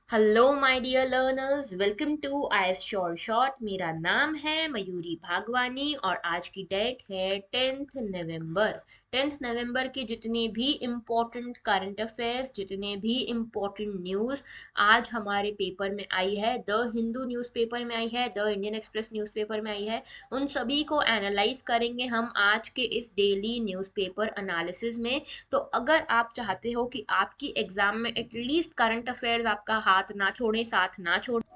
Hello my dear learners, welcome to IAS short short. मेरा नाम है मयूरी भागवानी और आज की डेट है 10th नवंबर। 10th नवंबर के जितने भी इम्पोर्टेंट करंट अफेयर्स, जितने भी इम्पोर्टेंट न्यूज़ आज हमारे पेपर में आई है, द हिंदू न्यूज़पेपर में आई है, द इंडियन एक्सप्रेस न्यूज़पेपर में आई है, उन सभी को एनालाइज करेंगे हम आज के इस डेली न्यूज़पेपर एनालिसिस में। तो अगर आप चाहते हो कि आपकी एग्जाम में एटलीस्ट करंट अफेयर्स आपका हाथ ना छोड़े, साथ ना छोड़े,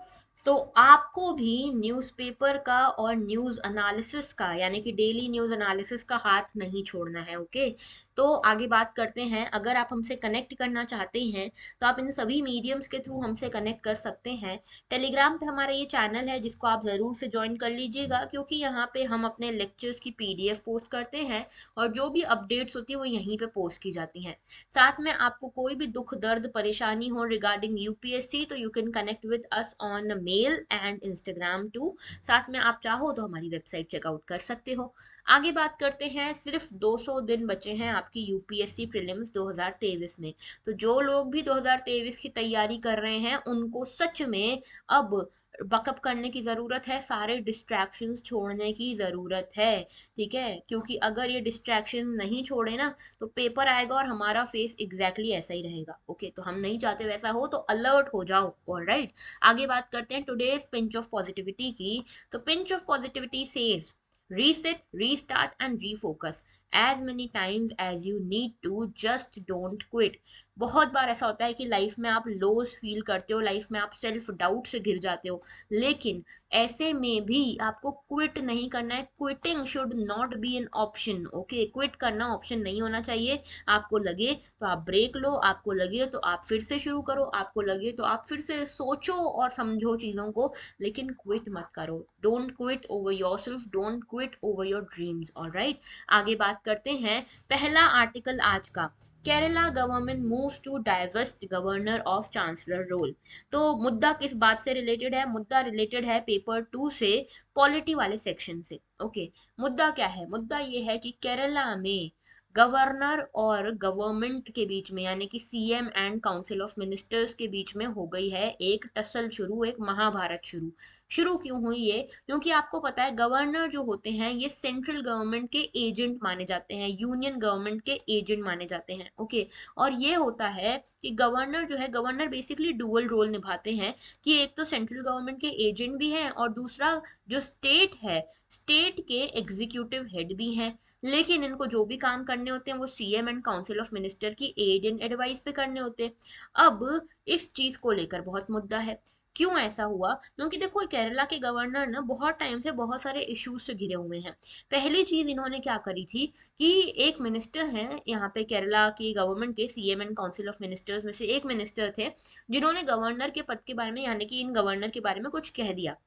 तो आपको भी न्यूज़पेपर का और न्यूज़ एनालिसिस का यानी कि डेली न्यूज़ एनालिसिस का हाथ नहीं छोड़ना है। ओके, तो आगे बात करते हैं। अगर आप हमसे कनेक्ट करना चाहते हैं तो आप इन सभी मीडियम्स के थ्रू हमसे कनेक्ट कर सकते हैं। टेलीग्राम पे हमारा ये चैनल है जिसको आप ज़रूर से ज्वाइन कर लीजिएगा, क्योंकि यहाँ पे हम अपने लेक्चर्स की पीडीएफ पोस्ट करते हैं और जो भी अपडेट्स होती है वो यहीं पे पोस्ट की जाती हैं। साथ में आपको कोई भी दुख दर्द परेशानी हो रिगार्डिंग यूपीएससी तो you can connect with us on mail and Instagram too. साथ में आप चाहो तो हमारी वेबसाइट चेकआउट कर सकते हो। आगे बात करते हैं। सिर्फ 200 दिन बचे हैं आपकी यूपीएससी प्रीलिम्स 2023 में। तो जो लोग भी 2023 की तैयारी कर रहे हैं उनको सच में अब बकअप करने की ज़रूरत है, सारे डिस्ट्रैक्शंस छोड़ने की ज़रूरत है। ठीक है, क्योंकि अगर ये डिस्ट्रैक्शन नहीं छोड़े ना तो पेपर आएगा और हमारा फेस एग्जैक्टली ऐसा ही रहेगा। ओके, तो हम नहीं चाहते वैसा हो, तो अलर्ट हो जाओ। ऑलराइट, आगे बात करते हैं टुडेज पिंच ऑफ पॉजिटिविटी की। तो pinch of positivity says reset, restart and refocus as many times as you need to, just don't quit। बहुत बार ऐसा होता है कि लाइफ में आप लोस फील करते हो, लाइफ में आप सेल्फ डाउट से घिर जाते हो, लेकिन ऐसे में भी आपको क्विट नहीं करना है। Quitting should not be an option. Okay, quit करना ऑप्शन नहीं होना चाहिए। आपको लगे तो आप ब्रेक लो, आपको लगे तो आप फिर से शुरू करो, आपको लगे तो आप फिर से सोचो और समझो चीज़ों को, लेकिन क्विट मत करो। Don't quit over yourself, don't quit over your dreams. Alright, आगे बात करते हैं। पहला आर्टिकल आज का, Kerala government moves to divest governor of chancellor role. तो मुद्दा किस बात से रिलेटेड है? मुद्दा रिलेटेड है पेपर 2 से, पॉलिटी वाले सेक्शन से। ओके, मुद्दा क्या है? मुद्दा ये है कि केरला में गवर्नर और गवर्नमेंट के बीच में यानी कि CM and council of ministers के बीच में हो गई है एक टसल शुरू, एक महाभारत शुरू। शुरू क्यों हुई ये? क्योंकि आपको पता है गवर्नर जो होते हैं ये सेंट्रल गवर्नमेंट के एजेंट माने जाते हैं, यूनियन गवर्नमेंट के एजेंट माने जाते हैं। ओके, और ये होता है कि गवर्नर जो है, गवर्नर बेसिकली डुअल रोल निभाते हैं कि एक तो सेंट्रल गवर्नमेंट के एजेंट भी हैं और दूसरा जो स्टेट है, स्टेट के एग्जीक्यूटिव हेड भी हैं। लेकिन इनको जो भी काम करने होते हैं वो CM and council of minister की एड एंड एडवाइस पे करने होते हैं। अब इस चीज को लेकर बहुत मुद्दा है। क्यों ऐसा हुआ? क्योंकि देखो केरला के गवर्नर ना बहुत टाइम से बहुत सारे इश्यूज से घिरे हुए हैं। पहली चीज इन्होंने क्या करी थी कि एक मिनिस्टर हैं यहाँ पे केरला की गवर्नमेंट के, CM and council of ministers में से एक मिनिस्टर थे जिन्होंने गवर्नर के पद के बारे में यानी कि इन गवर्नर के बारे में कुछ कह दिया।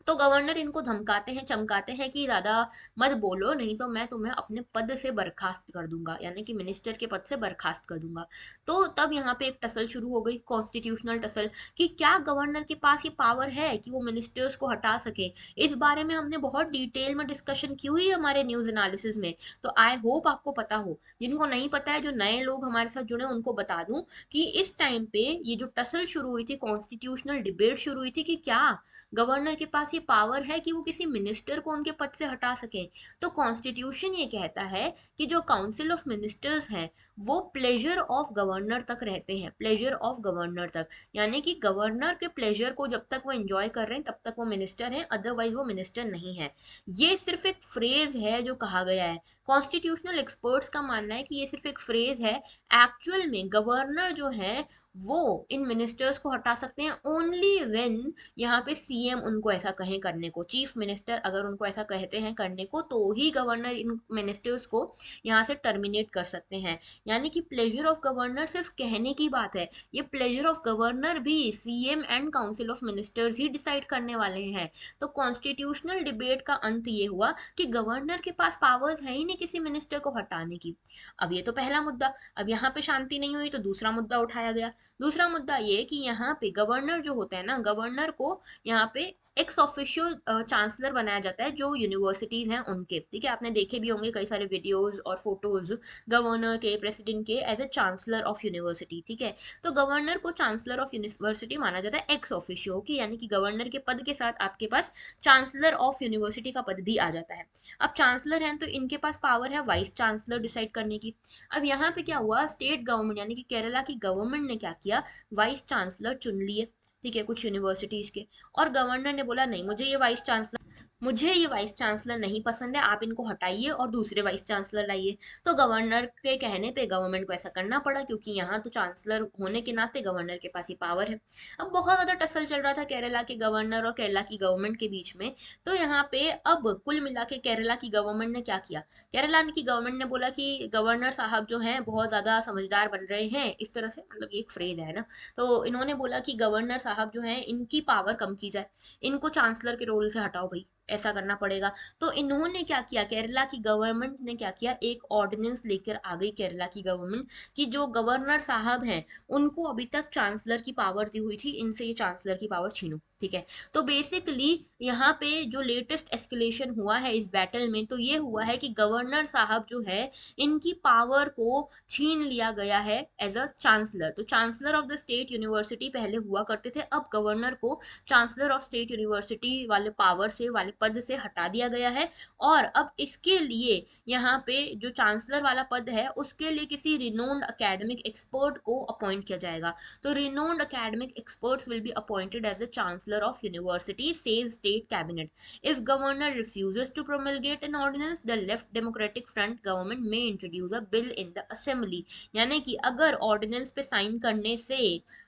तो गवर्नर इनको धमकाते हैं, चमकाते हैं कि ज्यादा मत बोलो नहीं तो मैं तुम्हें अपने पद से बर्खास्त कर दूंगा, यानी कि मिनिस्टर के पद से बर्खास्त कर दूंगा। तो तब यहाँ पे एक टसल शुरू हो गई, कॉन्स्टिट्यूशनल टसल, कि क्या गवर्नर के पास ये पावर है कि वो मिनिस्टर्स को हटा सके। इस बारे में हमने बहुत डिटेल में डिस्कशन की हुई है हमारे न्यूज एनालिसिस में, तो आई होप आपको पता हो। जिनको नहीं पता है, जो नए लोग हमारे साथ जुड़े, उनको बता दूं कि इस टाइम पे ये जो टसल शुरू हुई थी, कॉन्स्टिट्यूशनल डिबेट शुरू हुई थी कि क्या गवर्नर के पास ये पावर है कि वो किसी मिनिस्टर को उनके पद से हटा सके। तो कॉन्स्टिट्यूशन ये कहता है कि जो काउंसिल ऑफ मिनिस्टर्स हैं वो प्लेजर ऑफ गवर्नर तक रहते हैं, प्लेजर ऑफ गवर्नर तक, यानी कि गवर्नर के प्लेजर को जब तक वो एंजॉय कर रहे हैं तब तक वो मिनिस्टर हैं, अदरवाइज वो मिनिस्टर नहीं है। ये सिर्फ एक फ्रेज है जो कहा गया है। कॉन्स्टिट्यूशनल एक्सपर्ट्स का मानना है कि ये सिर्फ एक फ्रेज है। एक्चुअल में गवर्नर जो है वो इन मिनिस्टर्स को हटा सकते हैं ओनली व्हेन यहाँ पे सीएम उनको ऐसा कहें करने को, चीफ मिनिस्टर अगर उनको ऐसा कहते हैं करने को, तो ही गवर्नर इन मिनिस्टर्स को यहाँ से टर्मिनेट कर सकते हैं। यानी कि प्लेजर ऑफ गवर्नर सिर्फ कहने की बात है, ये प्लेजर ऑफ गवर्नर भी CM and council of ministers he decide करने वाले हैं। तो कॉन्स्टिट्यूशनल डिबेट का अंत ये हुआ कि गवर्नर के पास पावर्स है ही नहीं किसी मिनिस्टर को हटाने की। अब ये तो पहला मुद्दा। अब यहाँ पे शांति नहीं हुई तो दूसरा मुद्दा उठाया गया। दूसरा मुद्दा ये कि यहाँ पे गवर्नर जो होता है ना, गवर्नर को यहाँ पे एक्स ऑफिशियो चांसलर बनाया जाता है जो यूनिवर्सिटीज हैं उनके, ठीक है। आपने देखे भी होंगे कई सारे वीडियोस और फोटोज गवर्नर के, प्रेसिडेंट के as a chancellor of university, ठीक है। तो गवर्नर को चांसलर ऑफ यूनिवर्सिटी माना जाता है एक्स ऑफिशियो, की यानी कि गवर्नर के पद के साथ आपके पास चांसलर ऑफ यूनिवर्सिटी का पद भी आ जाता है। अब चांसलर हैं तो इनके पास पावर है वाइस चांसलर डिसाइड करने की। अब यहाँ पे क्या हुआ, स्टेट गवर्नमेंट यानी कि केरला की गवर्नमेंट ने क्या किया, वाइस चांसलर चुन लिए, ठीक है, कुछ यूनिवर्सिटीज के। और गवर्नर ने बोला नहीं, मुझे ये वाइस चांसलर नहीं पसंद है, आप इनको हटाइए और दूसरे वाइस चांसलर लाइए। तो गवर्नर के कहने पे गवर्नमेंट को ऐसा करना पड़ा, क्योंकि यहाँ तो चांसलर होने के नाते गवर्नर के पास ही पावर है। अब बहुत ज्यादा टसल चल रहा था केरला के गवर्नर और केरला की गवर्नमेंट के बीच में। तो यहाँ पे अब कुल मिला के केरला की गवर्नमेंट ने क्या किया, केरला की गवर्नमेंट ने बोला कि गवर्नर साहब जो हैं बहुत ज्यादा समझदार बन रहे हैं, इस तरह से, मतलब ये एक फ्रेज है ना। तो इन्होंने बोला कि गवर्नर साहब जो हैं इनकी पावर कम की जाए, इनको चांसलर के रोल से हटाओ भाई, ऐसा करना पड़ेगा। तो इन्होंने क्या किया, केरला की गवर्नमेंट ने क्या किया, एक ऑर्डिनेंस लेकर आ गई केरला की गवर्नमेंट कि जो गवर्नर साहब हैं उनको अभी तक चांसलर की पावर दी हुई थी, इनसे ये चांसलर की पावर छीनो, ठीक है। तो बेसिकली यहाँ पे जो लेटेस्ट एस्केलेशन हुआ है इस बैटल में, तो ये हुआ है कि गवर्नर साहब जो है इनकी पावर को छीन लिया गया है एज अ चांसलर। तो chancellor of the state university पहले हुआ करते थे, अब गवर्नर को चांसलर ऑफ स्टेट यूनिवर्सिटी वाले पावर से, वाले पद से हटा दिया गया है। और अब इसके लिए यहाँ पे जो चांसलर वाला पद है उसके लिए किसी रिनोन्ड एकेडमिक एक्सपर्ट को अपॉइंट किया जाएगा। तो renowned academic experts will be appointed as the chancellor of university, says state cabinet. If governor refuses to promulgate an ordinance, the left democratic front government may introduce a bill in the assembly। यानी कि अगर ordinance पे sign करने से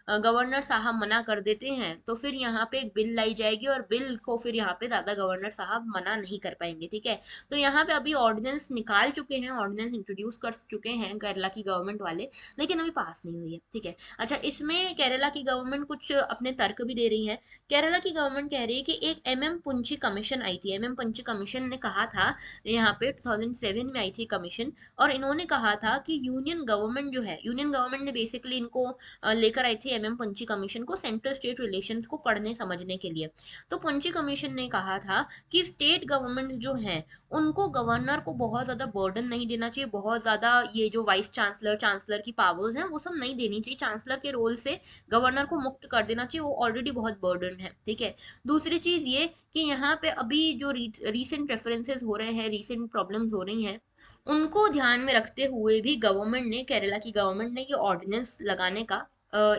governor साहब मना कर देते हैं तो फिर यहाँ पे एक बिल लाई जाएगी, और बिल को फिर यहाँ पे ज्यादा गवर्नर साहब मना नहीं कर पाएंगे, ठीक है। तो यहाँ पे अभी ऑर्डिनेंस निकाल चुके हैं, ऑर्डिनेंस इंट्रोड्यूस कर चुके हैं केरला की गवर्नमेंट वाले, लेकिन अभी पास नहीं हुई है, ठीक है। अच्छा, इसमें केरला की गवर्नमेंट कुछ अपने तर्क भी दे रही है। केरला की गवर्नमेंट कह रही है कि एक एम पुंची कमीशन आई थी, एम पुंची कमीशन ने कहा था, यहाँ पे 2007 में आई थी कमीशन, और इन्होंने कहा था कि यूनियन गवर्नमेंट जो है, यूनियन गवर्नमेंट ने बेसिकली इनको लेकर आई थी पुंची कमीशन को, सेंट्रल स्टेट रिलेशंस को पढ़ने समझने के लिए। तो पुंची कमीशन ने कहा था कि स्टेट गवर्नमेंट जो हैं उनको गवर्नर को बहुत ज्यादा बर्डन नहीं देना चाहिए, बहुत ज्यादा ये जो वाइस चांसलर, चांसलर की पावर्स हैं वो सब नहीं देनी चाहिए, चांसलर के रोल से गवर्नर को मुक्त कर देना चाहिए, वो ऑलरेडी बहुत बर्डन है, ठीक है। दूसरी चीज ये कि यहाँ पे अभी जो रीसेंट रेफरेंसेस हो रहे हैं, रीसेंट प्रॉब्लम्स हो रही हैं, उनको ध्यान में रखते हुए भी गवर्नमेंट ने, केरला की गवर्नमेंट ने ये ऑर्डिनेंस लगाने का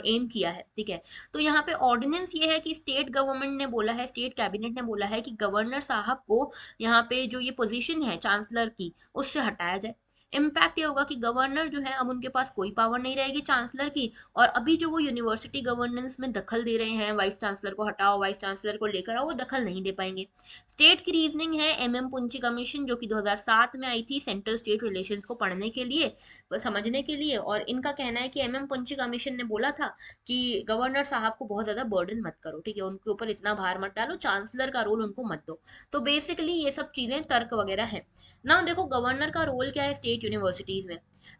एम किया है, ठीक है। तो यहाँ पे ऑर्डिनेंस ये है कि स्टेट गवर्नमेंट ने बोला है, स्टेट कैबिनेट ने बोला है कि गवर्नर साहब को यहाँ पे जो ये पोजीशन है चांसलर की उससे हटाया जाए। इम्पैक्ट ये होगा कि गवर्नर जो है अब उनके पास कोई पावर नहीं रहेगी चांसलर की, और अभी जो वो यूनिवर्सिटी गवर्नेंस में दखल दे रहे हैं, वाइस चांसलर को हटाओ, वाइस चांसलर को लेकर आओ, वो दखल नहीं दे पाएंगे। स्टेट की रीजनिंग है पुंची कमीशन जो कि 2007 में आई थी सेंट्रल स्टेट रिलेशंस को पढ़ने के लिए, समझने के लिए, और इनका कहना है कि पुंची कमीशन ने बोला था कि गवर्नर साहब को बहुत ज्यादा बर्डन मत करो, ठीक है, उनके ऊपर इतना भार मत डालो, चांसलर का रोल उनको मत दो। तो बेसिकली ये सब चीजें तर्क वगैरह है ना। देखो गवर्नर का रोल क्या है स्टेट यूनिवर्सिटीज में,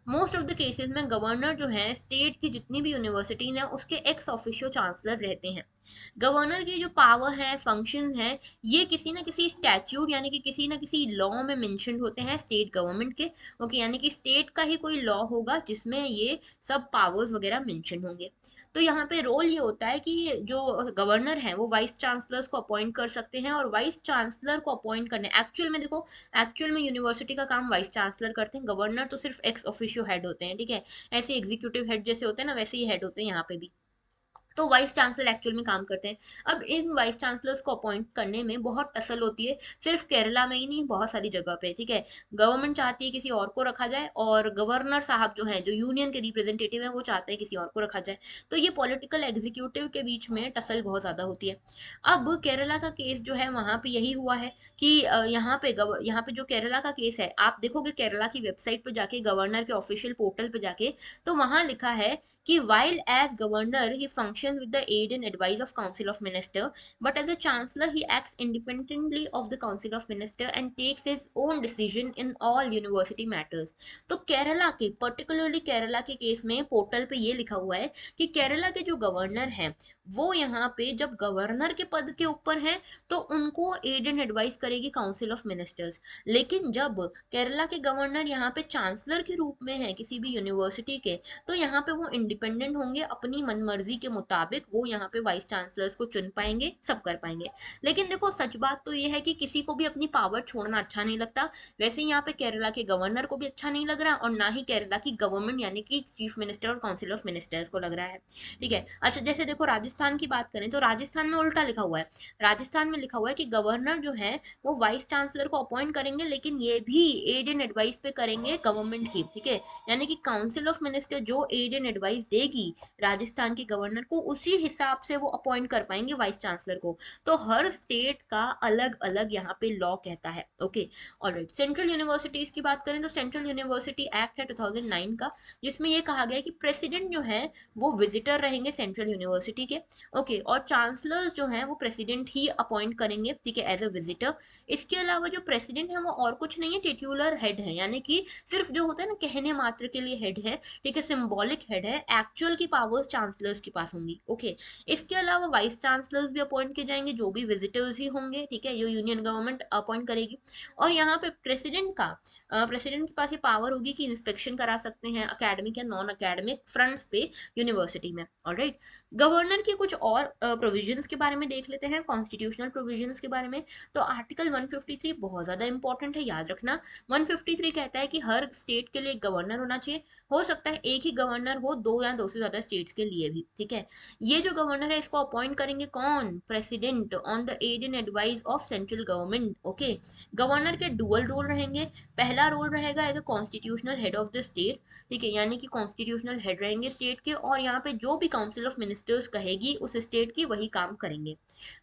मोस्ट ऑफ द केसेस में गवर्नर जो है स्टेट की जितनी भी यूनिवर्सिटीज हैं उसके एक्स ऑफिशियो चांसलर रहते हैं। गवर्नर की जो पावर है, फंक्शन है, ये किसी ना किसी स्टैट्यूट यानी कि किसी ना किसी लॉ में मेंशन होते हैं स्टेट गवर्नमेंट के, ओके, यानी कि स्टेट का ही कोई लॉ होगा जिसमें ये सब पावर्स वगैरह मेंशन होंगे। तो यहाँ पे रोल ये होता है कि जो गवर्नर है वो वाइस चांसलर्स को अपॉइंट कर सकते हैं, और वाइस चांसलर को अपॉइंट करने, एक्चुअल में देखो, एक्चुअल में यूनिवर्सिटी का काम वाइस चांसलर करते हैं, गवर्नर तो सिर्फ एक्स ऑफिशियो हेड होते हैं, ठीक है। ऐसे एग्जीक्यूटिव हेड जैसे होते हैं ना, वैसे ही हेड होते हैं यहाँ पे भी। तो वाइस चांसलर एक्चुअल में काम करते हैं। अब इन वाइस चांसलर्स को अपॉइंट करने में बहुत टसल होती है, सिर्फ केरला में ही नहीं, बहुत सारी जगह पे, ठीक है। गवर्नमेंट चाहती है किसी और को रखा जाए, और गवर्नर साहब जो है, जो यूनियन के रिप्रेजेंटेटिव है, वो चाहते हैं किसी और को रखा जाए। तो ये पॉलिटिकल एग्जीक्यूटिव के बीच में टसल बहुत ज्यादा होती है। अब केरला का केस जो है वहां पे यही हुआ है कि यहाँ पे जो केरला का केस है, आप देखोगे केरला की वेबसाइट पे जाके, गवर्नर के ऑफिशियल पोर्टल पे जाके, तो वहां लिखा है कि while as governor he functions decisions with the aid and advice of Council of Minister, but as a chancellor he acts independently of the Council of Minister and takes his own decision in all university matters. तो केरला के, particularly Kerala के case में portal पे ये लिखा हुआ है कि केरला के जो गवर्नर हैं वो यहाँ पे जब गवर्नर के पद के ऊपर हैं तो उनको एड एंड एडवाइस करेगी काउंसिल ऑफ मिनिस्टर्स, लेकिन जब केरला के गवर्नर यहाँ पे चांसलर के रूप में है किसी भी यूनिवर्सिटी के, तो यहाँ पे वो इंडिपेंडेंट होंगे, अपनी मनमर्जी के मुताबिक वो यहाँ पे वाइस चांसलर्स को चुन पाएंगे, सब कर पाएंगे। लेकिन देखो सच बात तो ये है कि किसी को भी अपनी पावर छोड़ना अच्छा नहीं लगता, वैसे यहाँ पे केरला के गवर्नर को भी अच्छा नहीं लग रहा और ना ही केरला की गवर्नमेंट यानी कि चीफ मिनिस्टर और काउंसिल ऑफ मिनिस्टर्स को लग रहा है। ठीक है, अच्छा जैसे देखो राजस्थान की बात करें तो राजस्थान में उल्टा लिखा हुआ है। राजस्थान में लिखा हुआ है कि गवर्नर जो है वो वाइस चांसलर को अपॉइंट करेंगे, लेकिन ये भी एड एंड एडवाइस पे करेंगे गवर्नमेंट की। ठीक है, यानी कि काउंसिल ऑफ मिनिस्टर जो एड एंड एडवाइस देगी राजस्थान के गवर्नर को, उसी हिसाब से वो अपॉइंट कर पाएंगे वाइस चांसलर को। तो हर स्टेट का अलग अलग यहाँ पे लॉ कहता है। Okay, alright. सेंट्रल यूनिवर्सिटीज की बात करें तो सेंट्रल यूनिवर्सिटी एक्ट है 2009 का, जिसमें ये कहा गया है कि प्रेसिडेंट जो है वो विजिटर रहेंगे सेंट्रल यूनिवर्सिटी के। ओके, और चांसलर्स जो हैं वो प्रेसिडेंट ही अपॉइंट करेंगे, ठीक है, एज अ विजिटर। इसके अलावा जो प्रेसिडेंट है वो और कुछ नहीं है, टिट्यूलर हेड है, यानी कि सिर्फ जो होता है ना कहने मात्र के लिए हेड है, ठीक है, सिंबॉलिक हेड है, एक्चुअल की पावर्स चांसलर्स के पास होंगी। ओके, इसके अलावा वाइस चांसलर्स भी अपॉइंट किए जाएंगे जो भी विजिटर्स ही होंगे, ठीक है, जो यूनियन गवर्नमेंट अपॉइंट करेगी। और यहाँ पे प्रेसिडेंट के पास ये पावर होगी कि इंस्पेक्शन करा सकते हैं अकेडमिक या नॉन अकेडमिक फ्रंट्स पे यूनिवर्सिटी में। ऑलराइट, गवर्नर की कुछ और प्रोविजंस के बारे में देख लेते हैं, कॉन्स्टिट्यूशनल प्रोविजंस के बारे में। तो आर्टिकल 153 बहुत ज्यादा इंपॉर्टेंट है, याद रखना। 153 कहता है कि हर स्टेट के लिए एक गवर्नर होना चाहिए, हो सकता है एक ही गवर्नर हो दो या दो से ज्यादा स्टेट्स के लिए भी। ठीक है, ये जो गवर्नर है इसको अपॉइंट करेंगे कौन? President on the aid and advice of central government. Okay, governor के डुअल रोल रहेंगे, पहला रोल रहेगा as a constitutional head of the state, ठीक है, यानी कि कॉन्स्टिट्यूशनल हेड रहेंगे स्टेट के, और यहाँ पे जो भी काउंसिल ऑफ मिनिस्टर्स कहेगी उस स्टेट की वही काम करेंगे।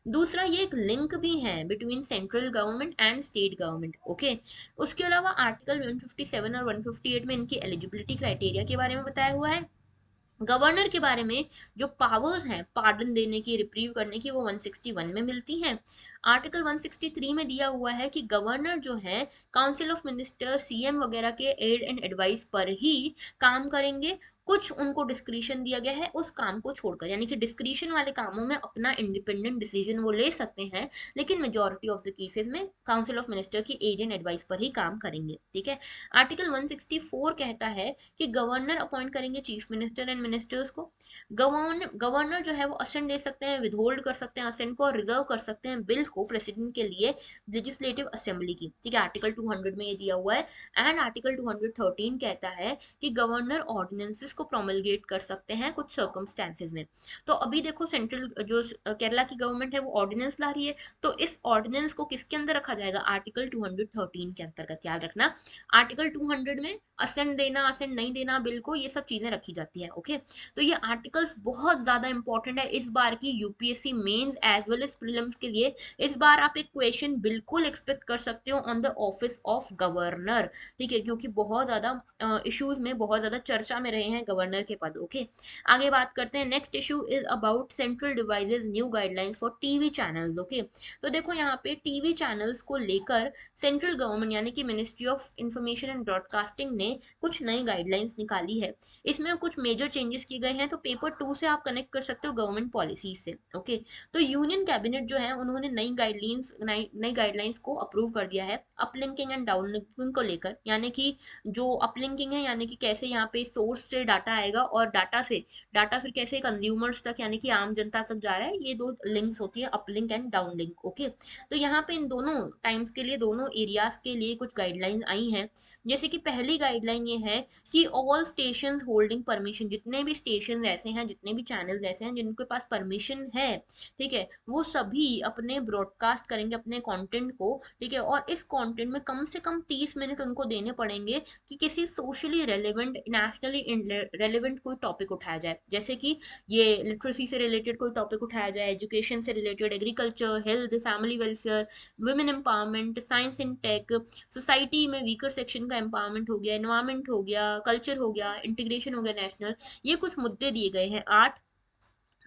दूसरा, ये एक लिंक भी है between central government and state government. Okay, उसके अलावा आर्टिकल 157 और 158 में इनकी एलिजिबिलिटी क्राइटेरिया के बारे में बताया हुआ है। गवर्नर के बारे में जो पावर्स हैं पार्डन देने की, रिप्रीव करने की, वो 161 में मिलती हैं। आर्टिकल 163 में दिया हुआ है कि गवर्नर जो है काउंसिल ऑफ मिनिस्टर सीएम वगैरह के एड एंड एडवाइस पर ही काम करेंगे, कुछ उनको डिस्क्रिशन दिया गया है उस काम को छोड़कर, यानी कि डिस्क्रिशन वाले कामों में अपना इंडिपेंडेंट डिसीजन वो ले सकते हैं, लेकिन मेजोरिटी ऑफ द केसेस में काउंसिल ऑफ मिनिस्टर की एड एंड एडवाइस पर ही काम करेंगे। ठीक है, आर्टिकल 164 कहता है कि गवर्नर अपॉइंट करेंगे चीफ मिनिस्टर एंड मिनिस्टर्स को। गवर्नर जो है वो असेंट दे सकते हैं, विदहोल्ड कर सकते हैं असेंट को, और रिजर्व कर सकते हैं बिल को प्रेसिडेंट के लिए लेजिस्लेटिव असेंबली की। ठीक है, आर्टिकल 200 में ये दिया हुआ है। एंड आर्टिकल 213 कहता है कि गवर्नर ऑर्डिनेंसेस को प्रोमलगेट कर सकते हैं कुछ सर्कमस्टेंसेज में। तो अभी देखो सेंट्रल जो केरला की गवर्नमेंट है वो ऑर्डिनेंस ला रही है, तो इस ऑर्डिनेंस को किसके अंदर रखा जाएगा? आर्टिकल 213 के अंतर्गत। याद रखना, आर्टिकल 200 में असेंट देना, असेंट नहीं देना बिल को, ये सब चीजें रखी जाती है। ओके, तो ये आर्टिकल्स बहुत ज्यादा इंपॉर्टेंट है इस बार की UPSC mains as well as prelims के लिए। इस बार आप एक क्वेश्चन बिल्कुल एक्सपेक्ट कर सकते हो on the office of governor. ठीक है, क्योंकि बहुत ज्यादा इश्यूज में बहुत ज्यादा चर्चा में रहे हैं गवर्नर के पद। ओके, आगे बात करते हैं। Next issue is about central devices new guidelines for TV channels. Okay, तो देखो यहाँ पे टीवी चैनल्स को लेकर सेंट्रल गवर्नमेंट यानी कि ministry of information and broadcasting ने कुछ नई गाइडलाइंस निकाली है। इसमें कुछ मेजर चेंजेस किए गए हैं, तो पेपर 2 से आप कनेक्ट कर सकते हो गवर्नमेंट पॉलिसीज से। ओके, तो यूनियन कैबिनेट जो है उन्होंने नई गाइडलाइंस को अप्रूव कर दिया है अपलिंकिंग एंड डाउनलिंकिंग को लेकर, यानी कि जो अपलिंकिंग है यानी कि कैसे यहाँ पे सोर्स से डाटा आएगा और डाटा फिर कैसे कंज्यूमर्स तक यानी कि आम जनता तक जा रहा है, ये दो लिंक्स होती है, अपलिंक एंड डाउनलिंक। ओके, तो यहाँ पे इन दोनों टाइम्स के लिए, दोनों एरियाज के लिए कुछ गाइडलाइंस आई हैं। जैसे कि पहली गाइडलाइन ये है कि ऑल स्टेशन होल्डिंग परमिशन, जितने भी स्टेशन ऐसे हैं, जितने भी चैनल्स ऐसे हैं जिनके पास परमिशन है, ठीक है, वो सभी अपने ब्रॉडकास्ट करेंगे अपने कंटेंट को। ठीक है, और इस कंटेंट में कम से कम 30 मिनट उनको देने पड़ेंगे कि किसी सोशली रेलेवेंट, नेशनली रेलेवेंट कोई टॉपिक उठाया जाए, जैसे कि ये लिटरेसी से रिलेटेड कोई टॉपिक उठाया जाए, एजुकेशन से related, agriculture, health, family welfare, women empowerment, science in tech, society में वीकर सेक्शन का एम्पावरमेंट हो गया, एनवायरमेंट हो गया, कल्चर हो गया, इंटीग्रेशन हो गया नेशनल, ये कुछ मुद्दे दिए गए हैं 8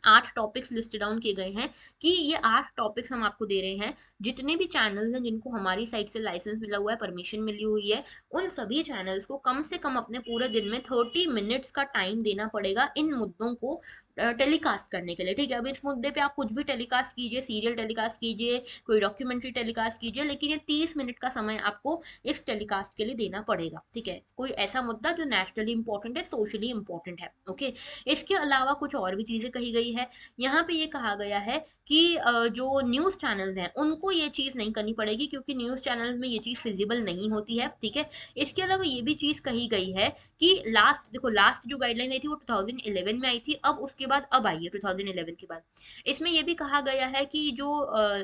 8 टॉपिक्स लिस्ट डाउन किए गए हैं कि ये 8 टॉपिक्स हम आपको दे रहे हैं। जितने भी चैनल्स हैं जिनको हमारी साइट से लाइसेंस मिला हुआ है, परमिशन मिली हुई है, उन सभी चैनल्स को कम से कम अपने पूरे दिन में 30 मिनट्स का टाइम देना पड़ेगा इन मुद्दों को टेलीकास्ट करने के लिए। ठीक है, अब इस मुद्दे पे आप कुछ भी टेलीकास्ट कीजिए, सीरियल टेलीकास्ट कीजिए, कोई डॉक्यूमेंट्री टेलीकास्ट कीजिए, लेकिन ये 30 मिनट का समय आपको इस टेलीकास्ट के लिए देना पड़ेगा। ठीक है, कोई ऐसा मुद्दा जो नेशनली इंपॉर्टेंट है, सोशली इंपॉर्टेंट है। ओके, इसके अलावा कुछ और भी चीजें कही गई है। यहाँ पे ये कहा गया है कि जो न्यूज चैनल्स हैं उनको ये चीज नहीं करनी पड़ेगी, क्योंकि न्यूज चैनल्स में ये चीज फिजिबल नहीं होती है। ठीक है, इसके अलावा ये भी चीज कही गई है कि लास्ट देखो, लास्ट जो गाइडलाइन आई थी वो 2011 में आई थी, अब उसके बाद अब आई है 2011 के बाद। इसमें यह भी कहा गया है कि जो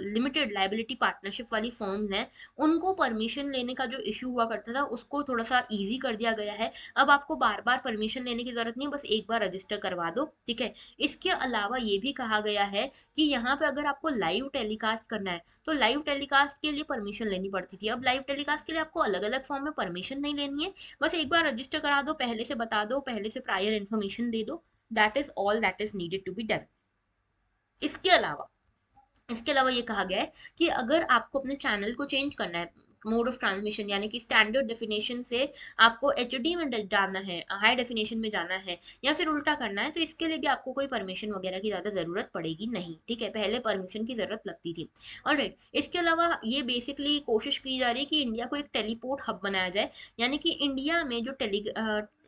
लिमिटेड लाइबिलिटी पार्टनरशिप वाली फर्म्स हैं उनको परमिशन लेने का जो इशू हुआ करता था उसको थोड़ा सा इजी कर दिया गया है। अब आपको बार बार परमिशन लेने की जरूरत नहीं, बस एक बार रजिस्टर करवा दो। ठीक है, इसके अलावा ये भी कहा गया है कि यहाँ पे अगर आपको लाइव टेलीकास्ट करना है तो लाइव टेलीकास्ट के लिए परमिशन लेनी पड़ती थी, अब लाइव टेलीकास्ट के लिए आपको अलग अलग फॉर्म में परमिशन नहीं लेनी है, बस एक बार रजिस्टर करा दो, पहले से बता दो, पहले से प्रायर इन्फॉर्मेशन दे दो। That is all that is needed to be done. इसके अलावा इसके अलावा ये कहा गया है कि अगर आपको अपने चैनल को चेंज करना है, मोड ऑफ ट्रांसमिशन यानी कि स्टैंडर्ड डेफिनेशन से आपको एचडी में जाना है, हाई डेफिनेशन में जाना है, या फिर उल्टा करना है, तो इसके लिए भी आपको कोई परमिशन वगैरह की ज़्यादा ज़रूरत पड़ेगी नहीं। ठीक है, पहले परमिशन की ज़रूरत लगती थी। ऑलराइट, इसके अलावा ये बेसिकली कोशिश की जा रही है कि इंडिया को एक टेलीपोर्ट हब बनाया जाए, यानी कि इंडिया में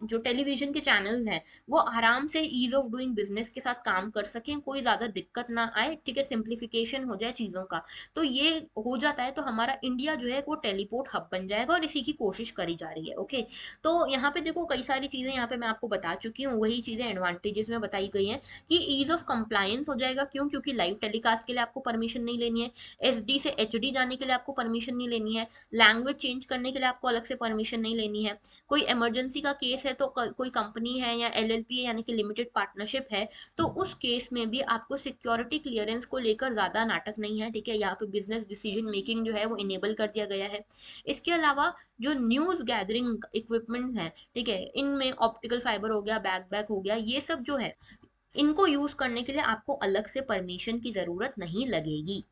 जो टेलीविजन के चैनल्स हैं वो आराम से ईज ऑफ डूइंग बिजनेस के साथ काम कर सकें, कोई ज़्यादा दिक्कत ना आए। ठीक है, सिंप्लीफिकेशन हो जाए चीज़ों का। तो ये हो जाता है तो हमारा इंडिया जो है वो टेलीपोर्ट हब बन जाएगा, और इसी की कोशिश करी जा रही है। ओके, तो यहाँ पे देखो कई सारी चीज़ें यहाँ पे मैं आपको बता चुकी हूँ, वही चीज़ें एडवांटेजेस में बताई गई हैं कि ईज ऑफ कंप्लायंस हो जाएगा। क्यों? क्योंकि लाइव टेलीकास्ट के लिए आपको परमिशन नहीं लेनी है, एसडी से एचडी जाने के लिए आपको परमिशन नहीं लेनी है, लैंग्वेज चेंज करने के लिए आपको अलग से परमिशन नहीं लेनी है, कोई इमरजेंसी का केस है तो कोई कंपनी है या एलएलपी यानी कि लिमिटेड पार्टनरशिप है, तो उस केस में भी आपको सिक्योरिटी क्लियरेंस को लेकर ज्यादा नाटक नहीं है। ठीक है, यहाँ पे बिजनेस डिसीजन मेकिंग जो है वो इनेबल कर दिया गया है। इसके अलावा जो न्यूज गैदरिंग इक्विपमेंट है, ठीक है, इनमें ऑप्टिकल फाइबर हो गया, बैक हो गया, ये सब जो है इनको यूज करने के लिए आपको अलग से परमिशन की जरूरत नहीं लगेगी।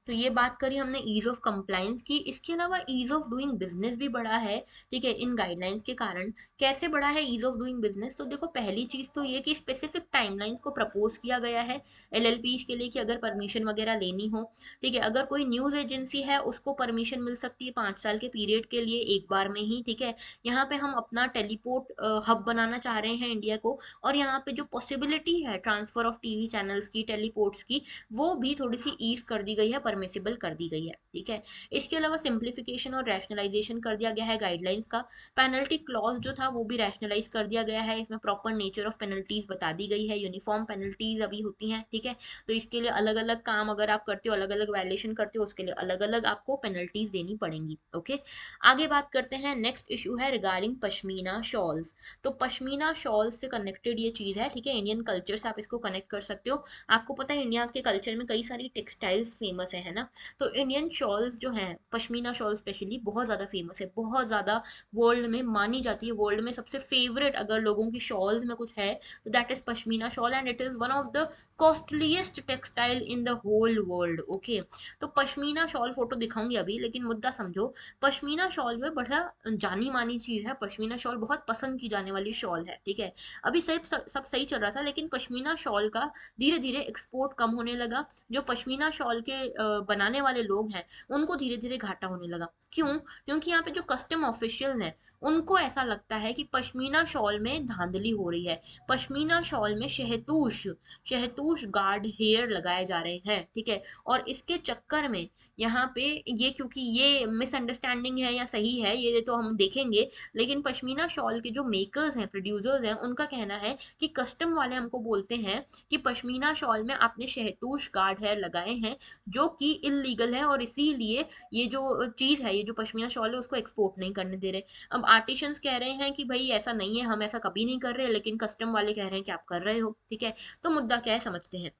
तो ये बात करी हमने ईज ऑफ कंप्लायंस की। इसके अलावा ईज ऑफ डूइंग बिजनेस भी बढ़ा है। ठीक है, इन गाइडलाइंस के कारण। कैसे बढ़ा है ईज ऑफ डूइंग बिजनेस? तो देखो, पहली चीज तो ये कि स्पेसिफिक टाइमलाइंस को प्रपोज किया गया है एलएलपीज के लिए कि अगर परमिशन वगैरह लेनी हो, ठीक है, अगर कोई न्यूज एजेंसी है उसको परमिशन मिल सकती है 5 साल के पीरियड के लिए एक बार में ही। ठीक है, यहाँ पे हम अपना टेलीपोर्ट हब बनाना चाह रहे हैं इंडिया को, और यहाँ पे जो पॉसिबिलिटी है ट्रांसफर ऑफ टीवी चैनल्स की, टेलीपोर्ट्स की, वो भी थोड़ी सी ईज कर दी गई है, परमिसिबल कर दी गई है। ठीक है, इसके अलावा सिंप्लीफिकेशन और रैशनलाइजेशन कर दिया गया है गाइडलाइंस का। पेनल्टी क्लॉज जो था वो भी रैशनलाइज कर दिया गया है, इसमें प्रॉपर नेचर ऑफ पेनल्टीज बता दी गई है, यूनिफॉर्म पेनल्टीज अभी होती हैं। ठीक है, तो इसके लिए अलग अलग काम अगर आप करते हो, अलग अलग वायलेशन करते हो, उसके लिए अलग अलग आपको पेनल्टीज देनी पड़ेंगी। ओके, आगे बात करते हैं। नेक्स्ट इशू है रिगार्डिंग पश्मीना शॉल्स। तो पश्मीना शॉल्स से कनेक्टेड ये चीज है। ठीक है, इंडियन कल्चर से आप इसको कनेक्ट कर सकते हो। आपको पता है इंडिया के कल्चर में कई सारी टेक्सटाइल्स फेमस है ना, तो इंडियन शॉल्स जो हैं, पश्मीना शॉल स्पेशली बहुत ज़्यादा फेमस है, बहुत ज़्यादा वर्ल्ड में मानी जाती है। वर्ल्ड में सबसे फेवरेट अगर लोगों की शॉल्स में कुछ है तो that is pashmina shawl, and it is one of the costliest textile in the whole world. Okay, तो पश्मीना शॉल फोटो दिखाऊंगी अभी, लेकिन मुद्दा समझो। पश्मीना शॉल में बड़ा जानी मानी चीज़ है, पश्मीना शॉल बहुत पसंद की जाने वाली शॉल है। ठीक है, अभी सब सही चल रहा था, लेकिन पश्मीना शॉल का धीरे धीरे एक्सपोर्ट कम होने लगा। जो पश्मीना शॉल के बनाने वाले लोग हैं उनको धीरे धीरे घाटा होने लगा। क्यों? क्योंकि यहाँ पे जो कस्टम ऑफिशियल हैं उनको ऐसा लगता है कि पश्मीना शॉल में धांधली हो रही है, पश्मीना शॉल में शहतूश शहतूश गार्ड हेयर लगाए जा रहे हैं। ठीक है, और इसके चक्कर में यहाँ पे ये, क्योंकि ये मिसअंडरस्टैंडिंग है या सही है ये तो हम देखेंगे, लेकिन पश्मीना शॉल के जो मेकर्स हैं, प्रोड्यूसर्स हैं, उनका कहना है कि कस्टम वाले हमको बोलते हैं कि पश्मीना शॉल में आपने शहतूश गार्ड हेयर लगाए हैं जो कि इलीगल है, और इसीलिए ये जो चीज है, ये जो पश्मीना शॉल है उसको एक्सपोर्ट नहीं करने दे रहे। अब आर्टिशंस कह रहे हैं कि भाई ऐसा नहीं है, हम ऐसा कभी नहीं कर रहे, लेकिन कस्टम वाले कह रहे हैं कि आप कर रहे हो। ठीक है, तो मुद्दा क्या है समझते हैं।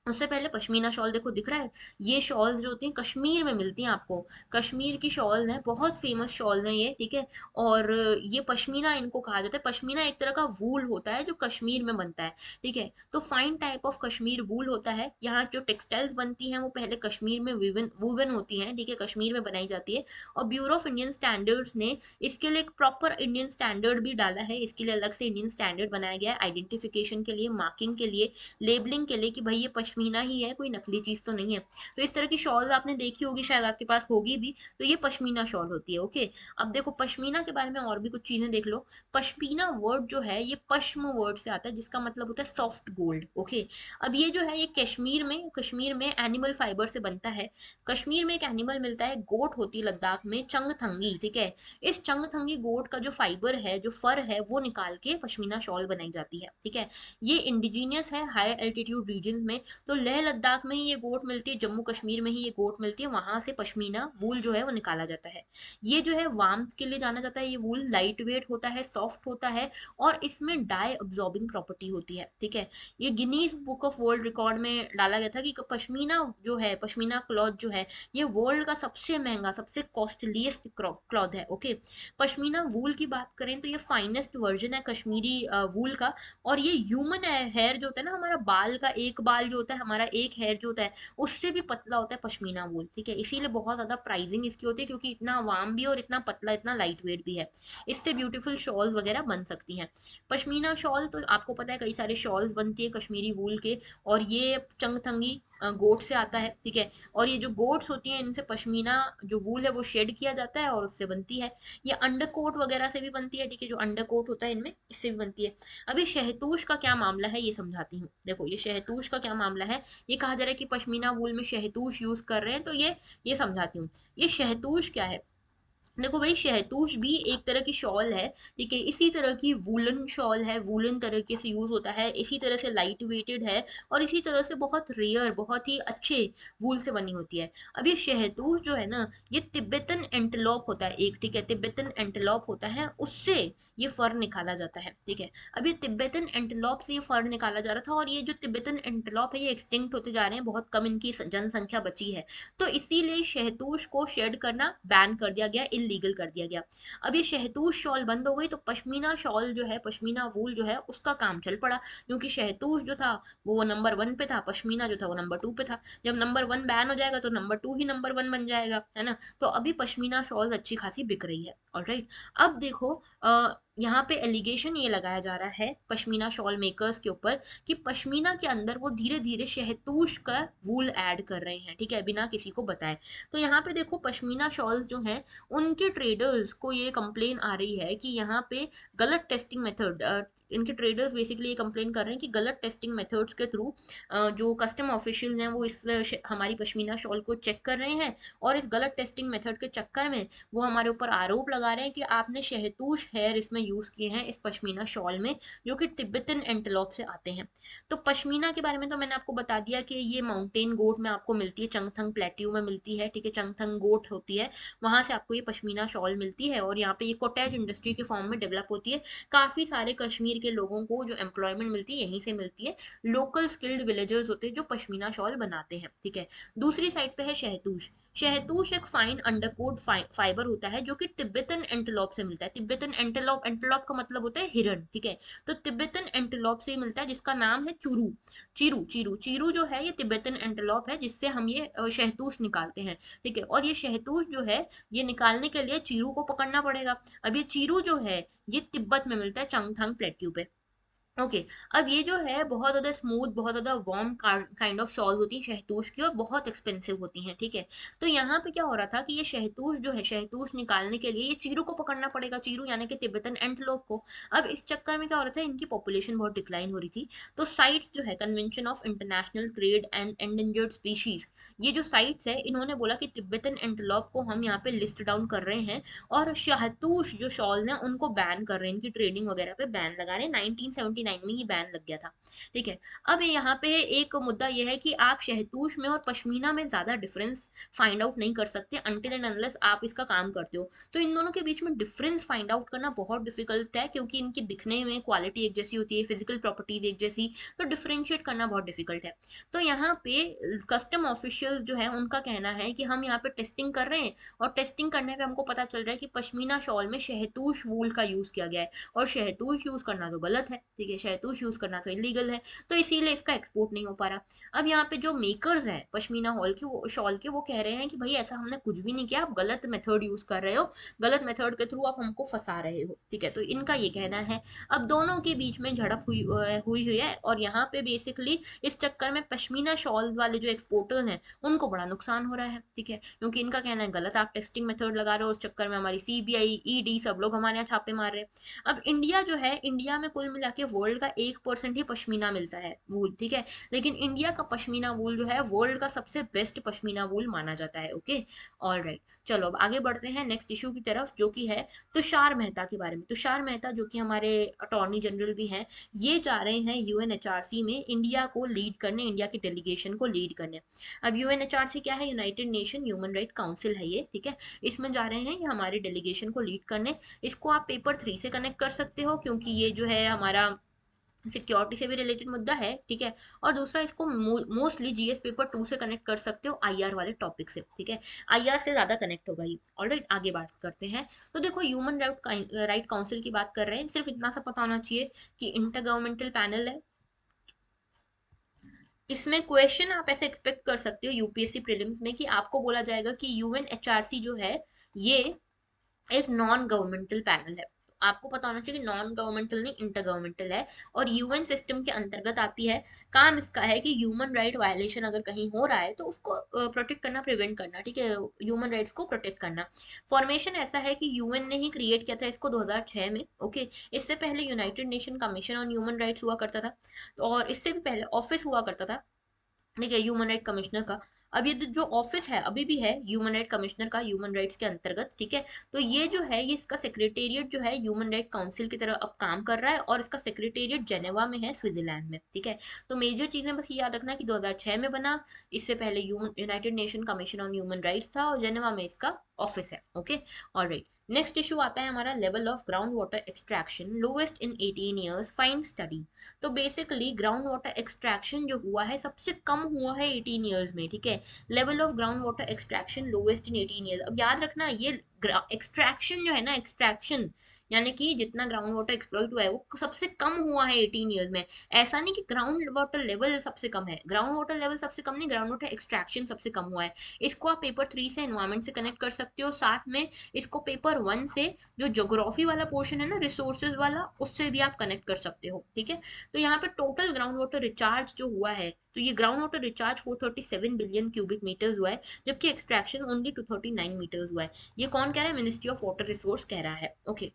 उससे पहले पश्मीना शॉल देखो दिख रहा है, ये शॉल जो होती हैं कश्मीर में मिलती हैं आपको, कश्मीर की शॉल है, बहुत फेमस शॉल है ये, ठीक है। और ये पश्मीना इनको कहा जाता है। पश्मीना एक तरह का वूल होता है जो कश्मीर में बनता है, ठीक है। तो फाइन टाइप ऑफ कश्मीर वूल होता है। यहाँ जो टेक्सटाइल्स बनती हैं वो पहले कश्मीर में वूवन वूवन होती हैं, ठीक है, कश्मीर में बनाई जाती है। और ब्यूरो ऑफ इंडियन स्टैंडर्ड्स ने इसके लिए एक प्रॉपर इंडियन स्टैंडर्ड भी डाला है, इसके लिए अलग से इंडियन स्टैंडर्ड बनाया गया है, आइडेंटिफिकेशन के लिए, मार्किंग के लिए, लेबलिंग के लिए कि भाई ये पश्मीना ही है, कोई नकली चीज तो नहीं है। तो इस तरह की शॉल आपने देखी होगी, शायद आपके पास होगी भी, तो ये पश्मीना शॉल होती है, ओके। अब देखो पश्मीना के बारे में और भी कुछ चीजें देख लो। पश्मीना वर्ड जो है ये पश्म वर्ड से आता है, जिसका मतलब होता है सॉफ्ट गोल्ड, ओके। अब ये जो है ये कश्मीर में एनिमल फाइबर से बनता है। कश्मीर में एक एनिमल मिलता है, गोट होती है लद्दाख में, चंगथंगी, ठीक है। इस चंगथंगी गोट का जो फाइबर है, जो फर है, वो निकाल के पश्मीना शॉल बनाई जाती है, ठीक है। ये इंडिजीनियस है हाई एल्टीट्यूड रीजन में। तो लेह लद्दाख में ही ये गोट मिलती है, जम्मू कश्मीर में ही ये गोट मिलती है, वहां से पश्मीना वूल जो है वो निकाला जाता है। ये जो है वार्मथ के लिए जाना जाता है, ये वूल लाइट वेट होता है, सॉफ्ट होता है, और इसमें डाई अब्जॉर्बिंग प्रॉपर्टी होती है, ठीक है। ये Guinness book of world record में डाला गया था कि पश्मीना जो है, पश्मीना क्लॉथ जो है, ये वर्ल्ड का सबसे महंगा, सबसे कॉस्टलीस्ट क्लॉथ है, ओके। पश्मीना वूल की बात करें तो ये फाइनेस्ट वर्जन है कश्मीरी वूल का। और ये ह्यूमन हेयर जो होता है ना, हमारा बाल का एक बाल जो होता है, हमारा एक हेयर जो होता है, उससे भी पतला होता है पश्मीना वूल, ठीक है। इसीलिए बहुत ज्यादा प्राइसिंग इसकी होती है, क्योंकि इतना वार्म भी है और इतना पतला, इतना लाइट वेट भी है। इससे ब्यूटीफुल शॉल्स वगैरह बन सकती हैं। पश्मीना शॉल तो आपको पता है कई सारे शॉल्स बनती है कश्मीरी वूल के। और ये चंगथंगी गोट से आता है, ठीक है। और ये जो गोट्स होती हैं इनसे पश्मीना जो वूल है वो शेड किया जाता है और उससे बनती है। ये अंडरकोट वगैरह से भी बनती है, ठीक है, जो अंडरकोट होता है इनमें, इससे भी बनती है। अब ये शहतूश का क्या मामला है ये समझाती हूँ। देखो ये शहतूश का क्या मामला है, ये कहा जा रहा है कि पश्मीना वूल में शहतूश यूज कर रहे हैं, तो ये समझाती हूँ। ये शहतूश क्या है, देखो भाई शहतूश भी एक तरह की शॉल है, ठीक है। इसी तरह की वूलन शॉल है, वूलन तरीके से यूज होता है, इसी तरह से लाइट वेटेड है, और इसी तरह से बहुत रेयर, बहुत ही अच्छे वूल से बनी होती है। अब ये शहतूश जो है ना, ये तिब्बतन एंटेलोप होता है एक, ठीक है, तिब्बतन एंटेलोप होता है, उससे ये फर निकाला जाता है, ठीक है। अब ये तिब्बतन एंटेलोप से ये फर निकाला जा रहा था, और ये जो तिब्बतन एंटेलोप है ये एक्सटिंक्ट होते जा रहे हैं, बहुत कम इनकी जनसंख्या बची है। तो इसीलिए शहतूश को शेड करना बैन कर दिया गया, इलीगल कर दिया गया। अब ये शहतूश शॉल बंद हो गई, तो पश्मीना शॉल जो है, पश्मीना वूल जो है, उसका काम चल पड़ा, क्योंकि शहतूश जो था वो नंबर वन पे था, पश्मीना जो था वो नंबर टू पे था। जब नंबर वन बैन हो जाएगा तो नंबर टू ही नंबर वन बन जाएगा, है ना। तो अभी पश्मीना शॉल अच्छी खासी बिक रही है, ऑलराइट। अब देखो यहाँ पे एलिगेशन ये लगाया जा रहा है पश्मीना शॉल मेकर्स के ऊपर, कि पश्मीना के अंदर वो धीरे धीरे शहतूश का वूल ऐड कर रहे हैं, ठीक है, बिना किसी को बताए। तो यहाँ पे देखो पश्मीना शॉल्स जो हैं, उनके ट्रेडर्स को ये कंप्लेन आ रही है कि यहाँ पे गलत टेस्टिंग मेथड, इनके ट्रेडर्स बेसिकली ये कंप्लेन कर रहे हैं कि गलत टेस्टिंग मेथड्स के थ्रू जो कस्टम ऑफिशियल हैं वो इस हमारी पश्मीना शॉल को चेक कर रहे हैं, और इस गलत टेस्टिंग मेथड के चक्कर में वो हमारे ऊपर आरोप लगा रहे हैं कि आपने शहतूश हेयर इसमें यूज किए हैं इस पश्मीना शॉल में, जो कि तिब्बतन एंटेलोप से आते हैं। तो पश्मीना के बारे में तो मैंने आपको बता दिया कि ये माउंटेन गोट में आपको मिलती है, चंगथंग प्लेट्यू में मिलती है, ठीक है, चंगथंग गोट होती है, वहां से आपको ये पश्मीना शॉल मिलती है, और यहाँ पे ये कॉटेज इंडस्ट्री के फॉर्म में डेवलप होती है। काफी सारे कश्मीर के लोगों को जो एम्प्लॉयमेंट मिलती है यहीं से मिलती है। लोकल स्किल्ड विलेजर्स होते हैं जो पश्मीना शॉल बनाते हैं, ठीक है। दूसरी साइड पे है शहतूश। शहतूश एक फाइन अंडरकोट फाइबर होता है जो कि तिब्बतन एंटेलोप से मिलता है। तिब्बतन एंटेलोप, एंटेलोप का मतलब होता है हिरण, ठीक है। तो तिब्बतन एंटेलोप से मिलता है, जिसका नाम है चूरू। चीरू चीरू चीरू जो है ये तिब्बतन एंटेलोप है, जिससे हम ये शहतूश निकालते हैं, ठीक है। और ये शहतूश जो है, ये निकालने के लिए चीरू को पकड़ना पड़ेगा। अब ये चीरू जो है ये तिब्बत में मिलता है, चंगथंग प्लेट्यू पे, ओके। अब ये जो है बहुत ज्यादा स्मूथ, बहुत ज्यादा वार्म काइंड ऑफ शॉल होती है शहतूश की, और बहुत एक्सपेंसिव होती हैं, ठीक है। तो यहाँ पे क्या हो रहा था कि ये शहतूश जो है, शहतूश निकालने के लिए ये चीरू को पकड़ना पड़ेगा, चीरू यानी कि तिब्बतन एंटलोप को। अब इस चक्कर में क्या हो रहा था, इनकी पॉपुलेशन बहुत डिक्लाइन हो रही थी। तो साइट्स जो है, convention of international trade and endangered species, ये जो साइट्स है इन्होंने बोला कि तिब्बतन एंटलोप को हम यहाँ पे लिस्ट डाउन कर रहे हैं, और शहतूश जो शॉल है उनको बैन कर रहे हैं, इनकी ट्रेडिंग वगैरह पे बैन लगा रहे हैं। 1979 1999 में ही बैन लग गया था, ठीक है। अब यहाँ पे एक मुद्दा यह है कि आप शहतूश में और पश्मीना में ज्यादा डिफरेंस फाइंड आउट नहीं कर सकते अनटिल एंड अनलेस आप इसका काम करते हो। तो इन दोनों के बीच में डिफरेंस फाइंड आउट करना बहुत डिफिकल्ट है, क्योंकि इनकी दिखने में क्वालिटी एक जैसी होती है, फिजिकल प्रॉपर्टीज एक जैसी, तो डिफरेंशिएट करना बहुत डिफिकल्ट है। तो यहाँ पे कस्टम ऑफिशियल जो है उनका कहना है कि हम यहाँ पे टेस्टिंग कर रहे हैं, और टेस्टिंग करने पे हमको पता चल रहा है कि पश्मीना शॉल में शहतूश वूल का यूज किया गया है, और शहतूश यूज करना तो गलत है, ठीक है, शहतूश यूज करना तो इलीगल है, तो इसीलिए इसका एक्सपोर्ट नहीं हो पा रहा। अब यहाँ पे जो मेकर्स हैं पश्मीना हॉल के, वो शॉल के, वो कह रहे हैं कि भाई ऐसा हमने कुछ भी नहीं किया, आप गलत मेथड यूज कर रहे हो, गलत मेथड के थ्रू आप हमको फंसा रहे हो, ठीक है, तो इनका ये कहना है। अब दोनों के बीच में झड़प हुई है, और यहाँ पे बेसिकली इस चक्कर में पश्मीना शॉल वाले जो एक्सपोर्टर्स हैं उनको बड़ा नुकसान हो रहा है, ठीक है, क्योंकि इनका कहना है गलत आप टेस्टिंग मेथड लगा रहे हो, उस चक्कर में हमारी सीबीआई, ईडी सब लोग हमारे यहाँ छापे मार रहे हैं। अब इंडिया जो है, इंडिया में कुल मिला के वर्ल्ड का 1% ही पश्मीना मिलता है वूल, ठीक है, लेकिन इंडिया का पश्मीना वूल जो है वर्ल्ड का सबसे बेस्ट पश्मीना वूल माना जाता है। ओके, ऑल राइट, चलो अब आगे बढ़ते हैं नेक्स्ट इशू की तरफ, जो कि है तुषार मेहता के बारे में। तुषार मेहता जो कि हमारे अटॉर्नी जनरल भी हैं, ये जा रहे हैं यूएनएचआरसी में इंडिया को लीड करने, इंडिया की डेलीगेशन को लीड करने। अब यूएनएचआरसी क्या है? United nation human right council है ये, ठीक है, इसमें जा रहे हैं ये हमारे डेलीगेशन को लीड करने। इसको आप पेपर 3 से कनेक्ट कर सकते हो, क्योंकि ये जो है हमारा सिक्योरिटी से भी रिलेटेड मुद्दा है, ठीक है, और दूसरा इसको मोस्टली जीएस पेपर 2 से कनेक्ट कर सकते हो, आईआर वाले टॉपिक से, ठीक है, आईआर से ज्यादा कनेक्ट होगा ये। ऑलराइट, आगे बात करते हैं। तो देखो, ह्यूमन राइट काउंसिल की बात कर रहे हैं, सिर्फ इतना सा पता होना चाहिए कि इंटर गवर्नमेंटल पैनल है। इसमें क्वेश्चन आप ऐसे एक्सपेक्ट कर सकते हो यूपीएससी प्रीलिम्स में, कि आपको बोला जाएगा कि यूएनएचआरसी जो है ये एक नॉन गवर्नमेंटल पैनल है। आपको पता होना चाहिए कि नॉन गवर्नमेंटल नहीं, इंटर गवर्नमेंटल है, और यूएन सिस्टम के अंतर्गत आती है। काम इसका है कि ह्यूमन राइट वायलेशन अगर कहीं हो रहा है तो उसको प्रोटेक्ट करना, प्रिवेंट करना, ठीक है, ह्यूमन राइट्स को प्रोटेक्ट करना। फॉर्मेशन ऐसा है कि यूएन ने ही क्रिएट किया था इसको 2006 में। ओके, इससे पहले United nation commission on human rights हुआ करता था, और इससे भी पहले ऑफिस हुआ करता था, ठीक है, ह्यूमन राइट कमिश्नर का। अब ये जो ऑफिस है अभी भी है ह्यूमन राइट कमिश्नर का, ह्यूमन राइट्स के अंतर्गत, ठीक है, तो ये जो है, ये इसका सेक्रेटेरिएट जो है ह्यूमन राइट काउंसिल की तरह अब काम कर रहा है, और इसका सेक्रेटेरिएट जेनेवा में है, स्विट्जरलैंड में, ठीक है। तो मेजर चीजें बस ये याद रखना कि 2006 में बना, इससे पहले United nation commission on human rights था, और जेनेवा में इसका ऑफिस है। ओके, ऑलराइट, नेक्स्ट इशू आता है हमारा level of ground water extraction lowest in 18 years find study. तो बेसिकली ग्राउंड वाटर एक्सट्रैक्शन जो हुआ है सबसे कम हुआ है 18 ईयर्स में, ठीक है, level of ground water extraction lowest in 18 years. अब याद रखना, ये एक्सट्रैक्शन जो है ना, एक्सट्रैक्शन यानी कि जितना ग्राउंड वाटर एक्सप्लॉइट हुआ है वो सबसे कम हुआ है 18 ईयर्स में। ऐसा नहीं कि ग्राउंड वाटर लेवल सबसे कम है, ग्राउंड वाटर लेवल सबसे कम नहीं, ग्राउंड वाटर एक्सट्रैक्शन सबसे कम हुआ है। इसको आप पेपर 3 से एनवायरमेंट से कनेक्ट कर सकते हो, साथ में इसको पेपर 1 से जो ज्योग्राफी वाला पोर्शन है ना, रिसोर्सेज वाला, उससे भी आप कनेक्ट कर सकते हो, ठीक है। तो यहाँ पे टोटल ग्राउंड वाटर रिचार्ज जो हुआ है, तो ये ground water recharge 437 billion cubic metres हुआ है, जबकि एक्सट्रैक्शन ओनली 239 मीटर्स हुआ है। ये कौन कह रहा है? मिनिस्ट्री ऑफ वाटर रिसोर्स कह रहा है। ओके,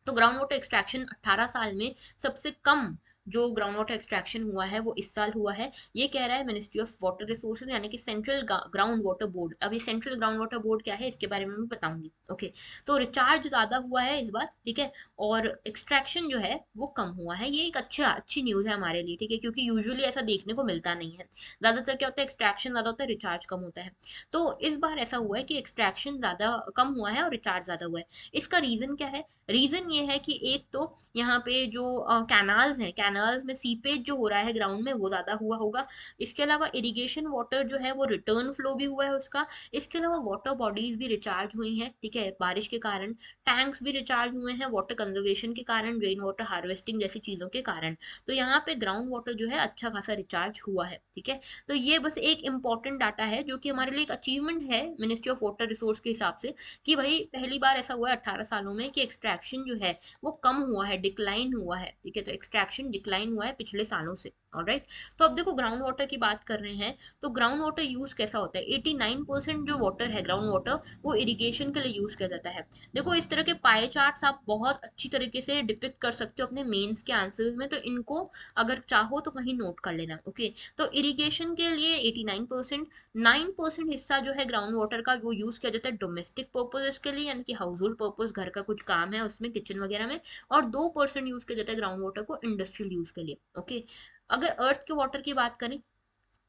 तो ग्राउंड वाटर एक्सट्रैक्शन 18 साल में सबसे कम जो ग्राउंड वाटर एक्सट्रैक्शन हुआ है वो इस साल हुआ है, ये कह रहा है मिनिस्ट्री ऑफ वाटर रिसोर्सेज, यानी कि सेंट्रल ग्राउंड वाटर बोर्ड। अब ये सेंट्रल ग्राउंड वाटर बोर्ड क्या है इसके बारे में मैं बताऊंगी। ओके, तो रिचार्ज ज्यादा हुआ है इस बार, ठीक है, और एक्सट्रैक्शन जो है वो कम हुआ है। ये एक अच्छी न्यूज है हमारे लिए, ठीक है, क्योंकि यूजुअली ऐसा देखने को मिलता नहीं है। ज्यादातर क्या होता है, एक्सट्रैक्शन ज्यादा होता है, रिचार्ज कम होता है। तो इस बार ऐसा हुआ है कि एक्सट्रैक्शन ज्यादा कम हुआ है और रिचार्ज ज्यादा हुआ है। इसका रीजन क्या है? रीजन ये है कि एक तो यहाँ पे जो कैनाल्स हैं, कैनाल्स में सीपेज जो हो रहा है ग्राउंड में वो ज्यादा हुआ होगा। इसके अलावा इरिगेशन वाटर जो है वो रिटर्न फ्लो भी हुआ है उसका। इसके अलावा वाटर बॉडीज भी रिचार्ज हुई हैं, ठीक है, बारिश के कारण। टैंक्स भी रिचार्ज हुए हैं वाटर कंजर्वेशन के कारण, रेन वाटर हार्वेस्टिंग जैसी चीजों के कारण। तो यहाँ पे ग्राउंड वाटर जो है अच्छा खासा रिचार्ज हुआ है, ठीक है। तो ये बस एक इंपॉर्टेंट डाटा है जो कि हमारे लिए एक अचीवमेंट है मिनिस्ट्री ऑफ वाटर रिसोर्स के हिसाब से, कि भाई पहली बार ऐसा हुआ है 18 सालों में कि एक्सट्रैक्शन जो है वो कम हुआ है, डिक्लाइन हुआ है, ठीक है, तो एक्सट्रैक्शन डिक्लाइन हुआ है पिछले सालों से। ऑलराइट। तो अब देखो ग्राउंड वाटर की बात कर रहे हैं, तो ग्राउंड वाटर यूज कैसा होता है, 89% जो वाटर है ग्राउंड वाटर वो इरिगेशन के लिए यूज किया जाता है। देखो इस तरह के पाए चार्ट्स आप बहुत अच्छी तरीके से डिपिक्ट कर सकते हो अपने मेंस के आंसर्स में, तो इनको अगर चाहो तो कहीं नोट कर लेना। ओके, तो इरिगेशन के लिए 89%, 9% हिस्सा जो है ग्राउंड वाटर का वो यूज किया जाता है डोमेस्टिक पर्पज के लिए, यानी कि हाउस होल्ड पर्पज, घर का कुछ काम है उसमें, किचन वगैरह में। और 2% यूज किया जाता है ग्राउंड वाटर को इंडस्ट्रियल यूज के लिए। ओके, अगर अर्थ के वाटर की बात करें,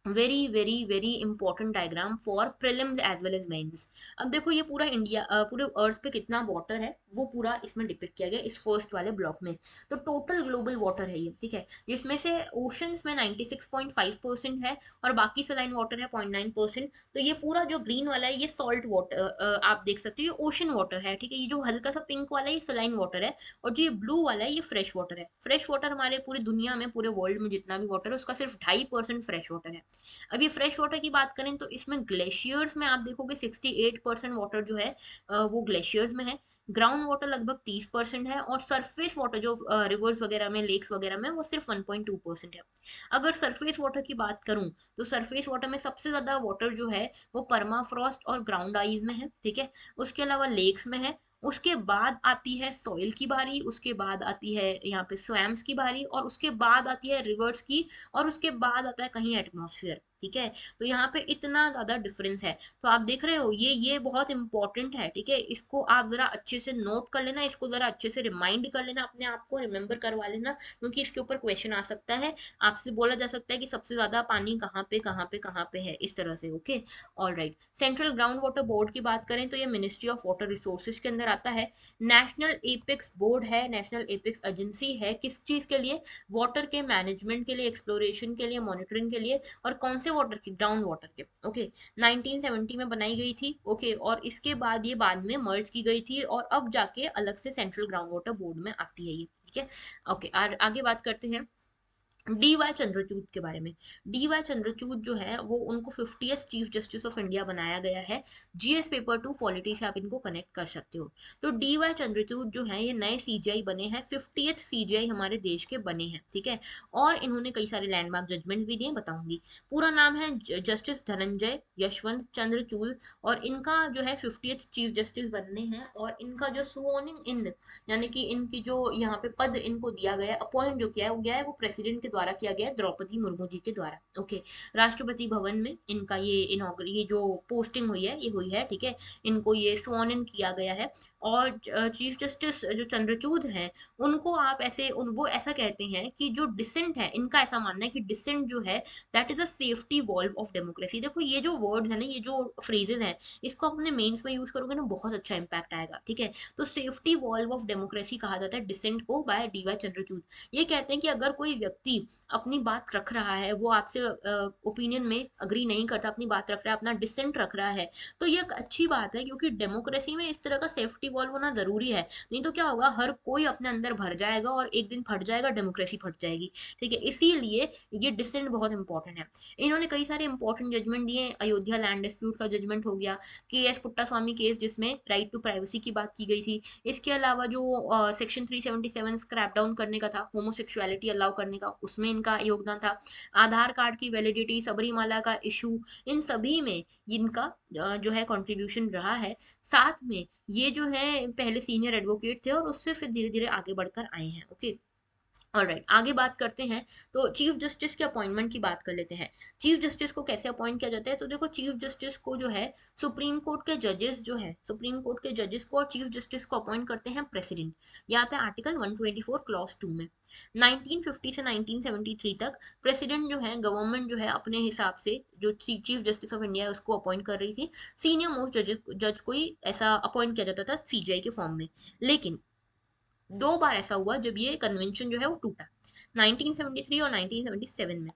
very very very important diagram for prelims as well as mains. अब देखो ये पूरा इंडिया, पूरे अर्थ पे कितना वाटर है वो पूरा इसमें डिपिक्ट किया गया इस फर्स्ट वाले ब्लॉक में। तो टोटल ग्लोबल वाटर है ये, ठीक है, जिसमें से ओशंस में 96.5% है और बाकी सलाइन वाटर है 0.9%। तो ये पूरा जो ग्रीन वाला है ये सॉल्ट वाटर आप देख सकते हो, ये ओशन वाटर है, ठीक है। ये जो हल्का सा पिंक वाला है ये सलाइन वाटर है, और जो ये ब्लू वाला है ये फ्रेश वाटर है। फ्रेश वाटर हमारे पूरी दुनिया में, पूरे वर्ल्ड में जितना भी वाटर है उसका सिर्फ 2.5% फ्रेश वाटर है। अभी फ्रेश वाटर की बात करें तो इसमें ग्लेशियर्स में आप देखोगे 68% वाटर जो है वो ग्लेशियर्स में है। ग्राउंड वाटर लगभग 30% है, और सरफेस वाटर जो रिवर्स वगैरह में, लेक्स वगैरह में, वो सिर्फ 1.2% है। अगर सरफेस वाटर की बात करूं तो सरफेस वाटर में सबसे ज्यादा वाटर जो है वो परमाफ्रॉस्ट और ग्राउंड आइज में है, ठीक है। उसके अलावा लेक्स में है। उसके बाद आती है सॉइल की बारी, उसके बाद आती है यहाँ पे स्वैम्स की बारी, और उसके बाद आती है रिवर्स की, और उसके बाद आता है कहीं एटमॉस्फेयर, ठीक है। तो यहाँ पे इतना ज्यादा डिफरेंस है। तो आप देख रहे हो ये बहुत इंपॉर्टेंट है, ठीक है। इसको आप जरा अच्छे से नोट कर लेना, इसको जरा अच्छे से रिमाइंड कर लेना, अपने आप को रिमेम्बर करवा लेना, क्योंकि इसके ऊपर क्वेश्चन आ सकता है। आपसे बोला जा सकता है कि सबसे ज्यादा पानी कहाँ पे कहाँ पे कहाँ पे है, इस तरह से। Okay, all right. Central ground water board की बात करें तो ये मिनिस्ट्री ऑफ वाटर रिसोर्सेज के अंदर आता है। नेशनल एपेक्स बोर्ड है, नेशनल एपेक्स एजेंसी है, किस चीज के लिए, वाटर के मैनेजमेंट के लिए, एक्सप्लोरेशन के लिए, मॉनिटरिंग के लिए। और कौन से वाटर की, ग्राउंड वाटर के। ओके, 1970 में बनाई गई थी। ओके, और इसके बाद ये बाद में मर्ज की गई थी, और अब जाके अलग से सेंट्रल ग्राउंड वाटर बोर्ड में आती है ये, ठीक है। ओके, आगे बात करते हैं डी वाई चंद्रचूड के बारे में। डी वाई चंद्रचूड जो है वो, उनको 50th chief justice of India बनाया गया है। जीएस पेपर 2 पॉलिटी से आप इनको कनेक्ट कर सकते हो। तो डी वाई चंद्रचूड जो है ये नए सीजीआई बने हैं, 50th सीजीआई हमारे देश के बने हैं, ठीक है। और इन्होंने कई सारे लैंडमार्क जजमेंट भी दिए, बताऊंगी। पूरा नाम है जस्टिस धनंजय यशवंत चंद्रचूड़, और इनका जो है 50th चीफ जस्टिस बनने हैं। और इनका जो स्वर्निंग इन, यानी कि इनकी जो यहाँ पे पद इनको दिया गया है, अपॉइंट जो किया है वो गया है, वो प्रेसिडेंट के द्वारा किया गया है, द्रौपदी मुर्मू जी के द्वारा। ओके, राष्ट्रपति भवन में इनका ये इनॉग्रेट, ये जो पोस्टिंग हुई है ये हुई है, ठीक है। इनको ये स्वॉन इन किया गया है। और चीफ जस्टिस जो चंद्रचूड़ हैं, उनको आप ऐसे वो ऐसा कहते हैं कि जो डिसेंट है, इनका ऐसा मानना है कि डिसेंट जो है that is a safety valve of democracy. देखो ये जो वर्ड है ना, ये जो फ्रेजेस हैं, इसको अपने मेंस में यूज करोगे ना, बहुत अच्छा इंपैक्ट आएगा, ठीक है। तो सेफ्टी वॉल्व ऑफ डेमोक्रेसी कहा जाता है डिसेंट को, बाय डीवाई चंद्रचूड़। ये कहते हैं कि अगर कोई व्यक्ति अपनी बात रख रहा है, वो आपसे ओपिनियन में अग्री नहीं करता, अपनी बात रख रहा है, अपना डिसेंट रख रहा है, तो ये एक अच्छी बात है, क्योंकि डेमोक्रेसी में इस तरह का सेफ्टी वॉल्व होना जरूरी है। नहीं तो क्या होगा, हर कोई अपने अंदर भर जाएगा और एक दिन फट जाएगा, डेमोक्रेसी फट जाएगी, ठीक है। इसीलिए ये डिसेंट बहुत इंपॉर्टेंट है। इन्होंने कई सारे इंपॉर्टेंट जजमेंट दिए। अयोध्या लैंड डिस्प्यूट का जजमेंट हो गया, के एस पुट्टास्वामी केस जिसमें राइट टू प्राइवेसी की बात की गई थी। इसके अलावा जो सेक्शन 377 स्क्रैप डाउन करने का था, होमोसेक्सुअलिटी अलाउ करने का, उसमें इनका योगदान था। आधार कार्ड की वैलिडिटी, सबरीमाला का इशू, इन सभी में इनका जो है कंट्रीब्यूशन रहा है। साथ में ये जो है पहले सीनियर एडवोकेट थे, और उससे फिर धीरे धीरे आगे बढ़कर आए हैं। ओके, ऑलराइट, आगे बात करते हैं। तो चीफ जस्टिस के अपॉइंटमेंट की बात कर लेते हैं। चीफ जस्टिस को कैसे अपॉइंट किया जाता है, तो देखो चीफ जस्टिस को जो है सुप्रीम कोर्ट के जजेस जो है, सुप्रीम कोर्ट के जजेस को और चीफ जस्टिस को अपॉइंट करते हैं प्रेसिडेंट। यहाँ पे आर्टिकल 124 क्लॉज 2 में। 1950 से 1973 तक प्रेसिडेंट जो है, गवर्नमेंट जो है अपने हिसाब से जो चीफ जस्टिस ऑफ इंडिया है उसको अपॉइंट कर रही थी। सीनियर मोस्ट जज को ही ऐसा अपॉइंट किया जाता था सीजीआई के फॉर्म में। लेकिन 2 बार ऐसा हुआ जब ये कन्वेंशन जो है वो टूटा, 1973 और 1977 में।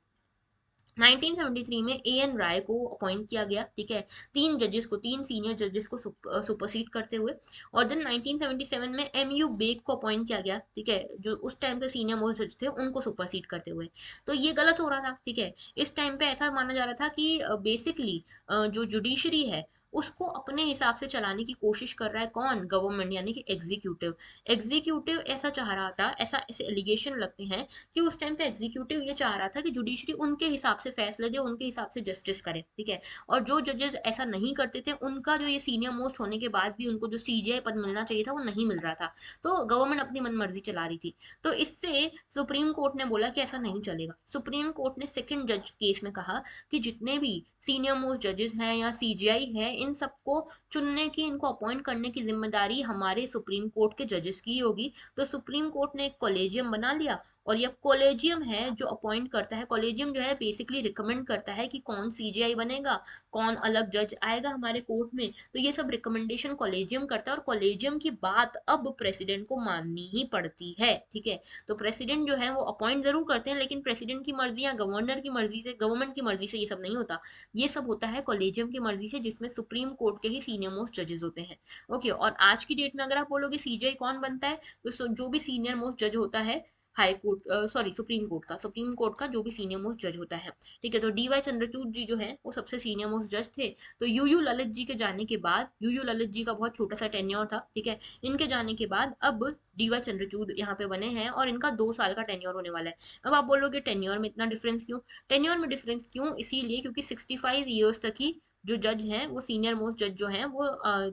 1973 में ए एन राय को अपॉइंट किया गया, ठीक है, 3 जजेस को, 3 सीनियर जजेस को सुपरसीड करते हुए। और देन 1977 में एम यू बेग को अपॉइंट किया गया, ठीक है, जो उस टाइम पे सीनियर मोस्ट जज थे, उनको सुपरसीड करते हुए। तो ये गलत हो रहा था, ठीक है। इस टाइम पे ऐसा माना जा रहा था कि बेसिकली जो जुडिशरी है उसको अपने हिसाब से चलाने की कोशिश कर रहा है कौन, गवर्नमेंट यानी कि एग्जीक्यूटिव। एग्जीक्यूटिव ऐसा चाह रहा था, ऐसा ऐसे एलिगेशन लगते हैं कि उस टाइम पे एग्जीक्यूटिव ये चाह रहा था कि जुडिशरी उनके हिसाब से फैसले दे, उनके हिसाब से जस्टिस करे, ठीक है। और जो जजेस ऐसा नहीं करते थे उनका जो ये सीनियर मोस्ट होने के बाद भी उनको जो सीजीआई पद मिलना चाहिए था वो नहीं मिल रहा था, तो गवर्नमेंट अपनी मनमर्जी चला रही थी। तो इससे सुप्रीम कोर्ट ने बोला कि ऐसा नहीं चलेगा। सुप्रीम कोर्ट ने सेकंड जज केस में कहा कि जितने भी सीनियर मोस्ट जजेस हैं या सीजीआई है, इन सबको चुनने की, इनको अपॉइंट करने की जिम्मेदारी हमारे सुप्रीम कोर्ट के जजेस की होगी। तो सुप्रीम कोर्ट ने एक कॉलेजियम बना लिया, और ये कॉलेजियम है जो अपॉइंट करता है। कॉलेजियम जो है बेसिकली रिकमेंड करता है कि कौन सीजीआई बनेगा, कौन अलग जज आएगा हमारे कोर्ट में, तो ये सब रिकमेंडेशन कॉलेजियम करता है, और कॉलेजियम की बात अब प्रेसिडेंट को माननी ही पड़ती है, ठीक है। तो प्रेसिडेंट जो है वो अपॉइंट जरूर करते हैं, लेकिन प्रेसिडेंट की मर्जी या गवर्नर की मर्जी से, गवर्नमेंट की मर्जी से ये सब नहीं होता। ये सब होता है कॉलेजियम की मर्जी से, जिसमें सुप्रीम कोर्ट के ही सीनियर मोस्ट जजेस होते हैं। ओके, और आज की डेट में अगर आप बोलोगे सीजीआई कौन बनता है, तो जो भी सीनियर मोस्ट जज होता है high court, sorry supreme court का जो भी सीनियर मोस्ट जज होता है, ठीक है। तो डीवाई चंद्रचूड़ जी जो है वो सबसे सीनियर मोस्ट जज थे। तो यूयू ललित जी के जाने के बाद, यूयू ललित जी का बहुत छोटा सा टेन्योर था, ठीक है, इनके जाने के बाद अब डीवाई चंद्रचूड़ यहाँ पे बने हैं, और इनका 2 साल का टेन्योर होने वाला है। अब आप बोलोगे टेन्योर में इतना डिफरेंस क्यों? टेन्योर में डिफरेंस क्यों, इसीलिए क्योंकि 65 ईयर्स तक ही जो जज हैं, वो सीनियर मोस्ट जज जो हैं वो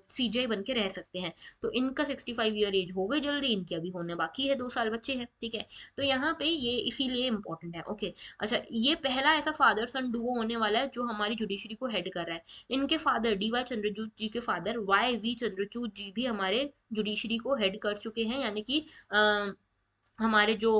सीजीआई बन के रह सकते हैं। तो इनका 65 ईयर एज हो गई जल्दी, इनकी अभी होने बाकी है, 2 साल बच्चे हैं, ठीक है। तो यहाँ पे ये इसीलिए इंपॉर्टेंट है। ओके, अच्छा, ये पहला ऐसा फादर सन डुओ होने वाला है जो हमारी जुडिशरी को हेड कर रहा है। इनके फादर डीवाई चंद्रचूड़ जी के फादर वाई वी चंद्रचूड़ जी भी हमारे जुडिशरी को हेड कर चुके हैं, यानी कि हमारे जो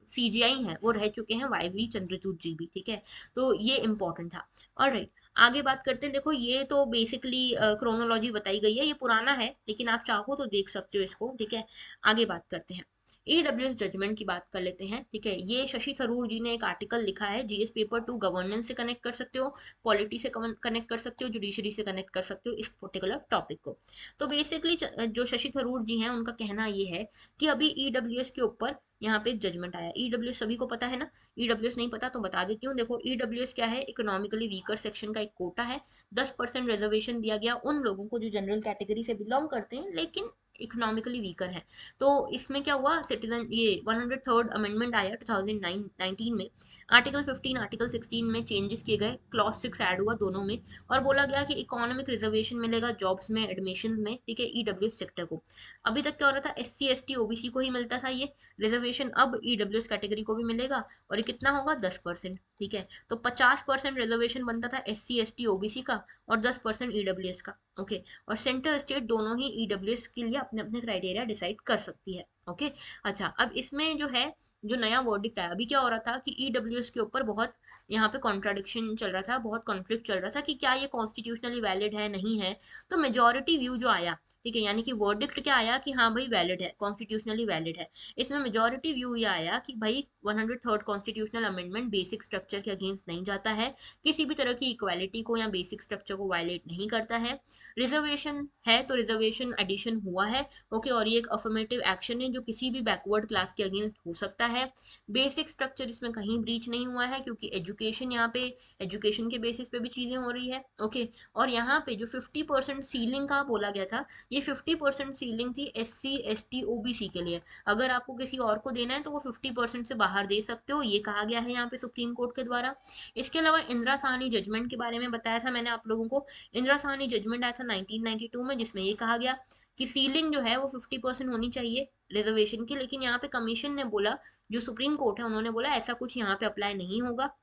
सीजीआई हैं वो रह चुके हैं वाई वी चंद्रचूड़ जी भी, ठीक है। तो ये इंपॉर्टेंट था। ऑलराइट, आगे बात करते हैं। देखो ये तो बेसिकली क्रोनोलॉजी बताई गई है, ये पुराना है लेकिन आप चाहो तो देख सकते हो इसको, ठीक है। आगे बात करते हैं, ईडब्ल्यूएस जजमेंट की बात कर लेते हैं, ठीक है। ये शशि थरूर जी ने एक आर्टिकल लिखा है, जीएस पेपर 2 गवर्नेंस से कनेक्ट कर सकते हो, पॉलिटी से कनेक्ट कर सकते हो, जुडिशरी से कनेक्ट कर सकते हो इस पर्टिकुलर टॉपिक को। तो बेसिकली जो शशि थरूर जी हैं उनका कहना ये है कि अभी ईडब्ल्यूएस के ऊपर यहाँ पे एक जजमेंट आया। ईडब्ल्यूएस सभी को पता है ना, ईडब्ल्यूएस नहीं पता तो बता देती हूँ। देखो ईडब्ल्यूएस क्या है, इकोनॉमिकली वीकर सेक्शन का एक कोटा है। 10% रिजर्वेशन दिया गया उन लोगों को जो जनरल कैटेगरी से बिलोंग करते हैं लेकिन इकोनॉमिकली वीकर है। तो इसमें क्या हुआ, सिटीजन ये 103rd अमेंडमेंट आया 2019 में। आर्टिकल 15 आर्टिकल 16 में चेंजेस किए गए, क्लॉज 6 ऐड हुआ दोनों में, और बोला गया कि इकोनॉमिक रिजर्वेशन मिलेगा जॉब्स में, एडमिशन में, ठीक है, ईडब्ल्यूएस सेक्टर को। अभी तक क्या हो रहा था, एससी एसटी ओबीसी को ही मिलता था ये रिजर्वेशन, अब ईडब्ल्यूएस कैटेगरी को भी मिलेगा, और ये कितना होगा, 10%, ठीक है। तो 50% रिजर्वेशन बनता था एससी एसटी ओबीसी का, और 10% ईडब्ल्यूएस का, ओके। और सेंटर स्टेट दोनों ही ईडब्ल्यूएस के लिए अपने अपने क्राइटेरिया डिसाइड कर सकती है, ओके। अच्छा, अब इसमें जो है, जो नया वर्डिक्ट आया, अभी क्या हो रहा था कि ईडब्ल्यूएस के ऊपर बहुत यहाँ पे कॉन्ट्राडिक्शन चल रहा था, बहुत कॉन्फ्लिक्ट चल रहा था कि क्या ये कॉन्स्टिट्यूशनली वैलिड है, नहीं है। तो मेजोरिटी व्यू जो आया, ठीक है, यानी कि वर्डिक्ट क्या आया कि हाँ भाई वैलिड है, कॉन्स्टिट्यूशनली वैलिड है। इसमें मेजोरिटी व्यू ये आया कि भाई 103rd constitutional amendment basic structure के अगेंस्ट नहीं जाता है, किसी भी तरह की इक्वालिटी को या बेसिक स्ट्रक्चर को वायलेट नहीं करता है। रिजर्वेशन है तो रिजर्वेशन एडिशन हुआ है, ओके, और ये एक अफर्मेटिव एक्शन है जो किसी भी बैकवर्ड क्लास के अगेंस्ट हो सकता है। बेसिक स्ट्रक्चर इसमें कहीं ब्रीच नहीं हुआ है, क्योंकि एजुकेशन, यहाँ पे एजुकेशन के बेसिस पे भी चीजें हो रही है, ओके। और यहाँ पे जो 50% सीलिंग का बोला गया था, ये 50% सीलिंग थी एससी एसटी ओबीसी के लिए। अगर आपको किसी और को देना है तो वो 50% से बाहर दे सकते हो, ये कहा गया है यहाँ पे सुप्रीम कोर्ट के द्वारा। इसके अलावा इंदिरा साहनी जजमेंट के बारे में बताया था मैंने आप लोगों को। इंदिरा साहनी जजमेंट आया था 1992 में, जिसमें ये कहा गया कि सीलिंग जो है वो 50% होनी चाहिए रिजर्वेशन की, लेकिन यहाँ पे कमीशन ने बोला, जो सुप्रीम कोर्ट है उन्होंने बोला ऐसा कुछ यहाँ पे अप्लाई नहीं होगा।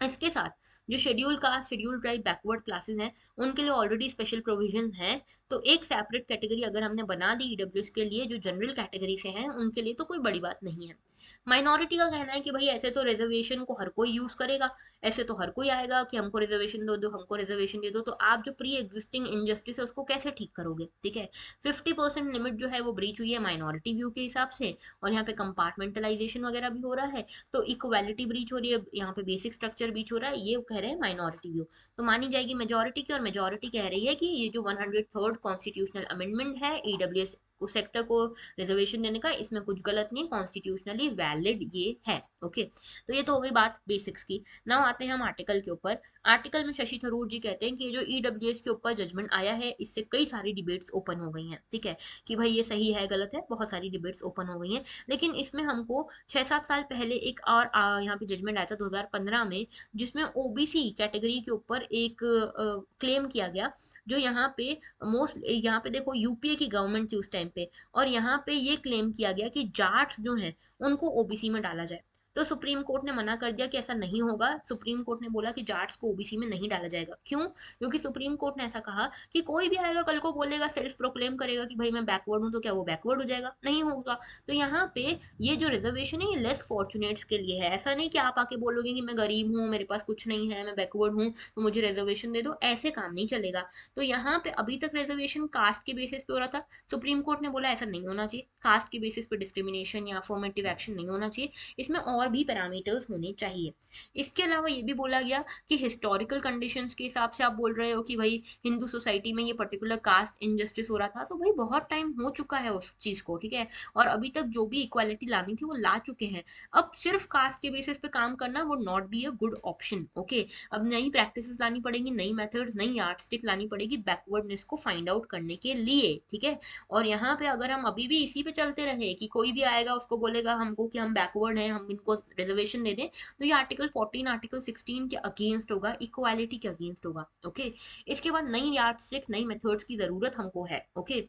इसके साथ जो schedule caste, schedule tribe, backward classes हैं, उनके लिए ऑलरेडी स्पेशल प्रोविजन है। तो एक सेपरेट कैटेगरी अगर हमने बना दी ईडब्ल्यूएस के लिए जो जनरल कैटेगरी से हैं, उनके लिए तो कोई बड़ी बात नहीं है। माइनॉरिटी का कहना है कि भाई ऐसे तो रिजर्वेशन को हर कोई यूज करेगा, ऐसे तो हर कोई आएगा कि हमको रिजर्वेशन दो दो, हमको रिजर्वेशन दे दो, तो आप जो प्री एग्जिस्टिंग इनजस्टिस है उसको कैसे ठीक करोगे, ठीक है। 50% लिमिट जो है वो ब्रीच हुई है माइनॉरिटी व्यू के हिसाब से, और यहाँ पे कंपार्टमेंटलाइजेशन वगैरह भी हो रहा है, तो इक्वालिटी ब्रीच हो रही है, यहाँ पे बेसिक स्ट्रक्चर ब्रीच हो रहा है, ये कह रहे हैं माइनॉरिटी व्यू। तो मानी जाएगी मेजोरिटी की, और मेजोरिटी कह रही है कि ये जो 103rd कॉन्स्टिट्यूशनल अमेंडमेंट है ईडब्ल्यूएस सेक्टर को रिजर्वेशन देने का, इसमें कुछ गलत नहीं, कॉन्स्टिट्यूशनली वैलिड ये है। ओके, तो ये तो हो गई बात बेसिक्स की। नाउ आते हैं हम आर्टिकल के ऊपर। आर्टिकल में शशि थरूर जी कहते हैं कि ये जो ईडब्ल्यूएस के ऊपर जजमेंट आया है, इससे कई सारी डिबेट्स ओपन हो गई हैं, ठीक है, कि भाई ये सही है गलत है, बहुत सारी डिबेट्स ओपन हो गई हैं। लेकिन इसमें हमको 6-7 साल पहले एक और यहाँ पे जजमेंट आया था 2015 में, जिसमें ओबीसी कैटेगरी के ऊपर एक क्लेम किया गया, जो यहाँ पे यहाँ पे देखो यूपीए की गवर्नमेंट थी उस टाइम पे, और यहाँ पे ये क्लेम किया गया कि जाट जो है उनको ओबीसी में डाला जाए। तो सुप्रीम कोर्ट ने मना कर दिया कि ऐसा नहीं होगा। सुप्रीम कोर्ट ने बोला कि जाट्स को ओबीसी में नहीं डाला जाएगा। क्यों? क्योंकि सुप्रीम कोर्ट ने ऐसा कहा कि कोई भी आएगा कल को बोलेगा, सेल्फ प्रोक्लेम करेगा कि भाई मैं बैकवर्ड हूं, तो क्या वो बैकवर्ड हो जाएगा? नहीं होगा। तो यहाँ पे ये जो रिजर्वेशन है ये लेस फॉर्चुनेट्स के लिए है। ऐसा नहीं कि आप आके बोलोगे कि मैं गरीब हूँ, मेरे पास कुछ नहीं है, मैं बैकवर्ड हूँ, तो मुझे रिजर्वेशन दे दो, ऐसे काम नहीं चलेगा। तो यहाँ पे अभी तक रिजर्वेशन कास्ट के बेसिस पे हो रहा था। सुप्रीम कोर्ट ने बोला ऐसा नहीं होना चाहिए, कास्ट के बेसिस पे डिस्क्रिमिनेशन या अफर्मेटिव एक्शन नहीं होना चाहिए, इसमें और भी पैरामीटर्स होने चाहिए। इसके अलावा ये भी बोला गया कि हिस्टोरिकल कंडीशंस के हिसाब से आप बोल रहे हो कि भाई हिंदू सोसाइटी में ये पर्टिकुलर कास्ट इनजस्टिस हो रहा था, तो भाई बहुत टाइम हो चुका है उस चीज को, ठीक है, और अभी तक जो भी इक्वालिटी लानी थी वो ला चुके हैं। अब सिर्फ कास्ट के बेसिस पे काम करना वो not be a good option. Okay, अब नई प्रैक्टिसेस लानी पड़ेगी, नई मेथड्स, नई यार्डस्टिक लानी पड़ेगी बैकवर्डनेस को फाइंड आउट करने के लिए, ठीक है। और यहाँ पे अगर हम अभी भी इसी पे चलते रहे कि कोई भी आएगा उसको बोलेगा हमको कि हम बैकवर्ड हैं, हम इनको रिजर्वेशन दे दें, तो ये आर्टिकल 14 आर्टिकल 16 के अगेंस्ट होगा, इक्वालिटी के अगेंस्ट होगा। ओके, इसके बाद नई यार्डस्टिक्स, नई मेथड्स की जरूरत हमको है। ओके,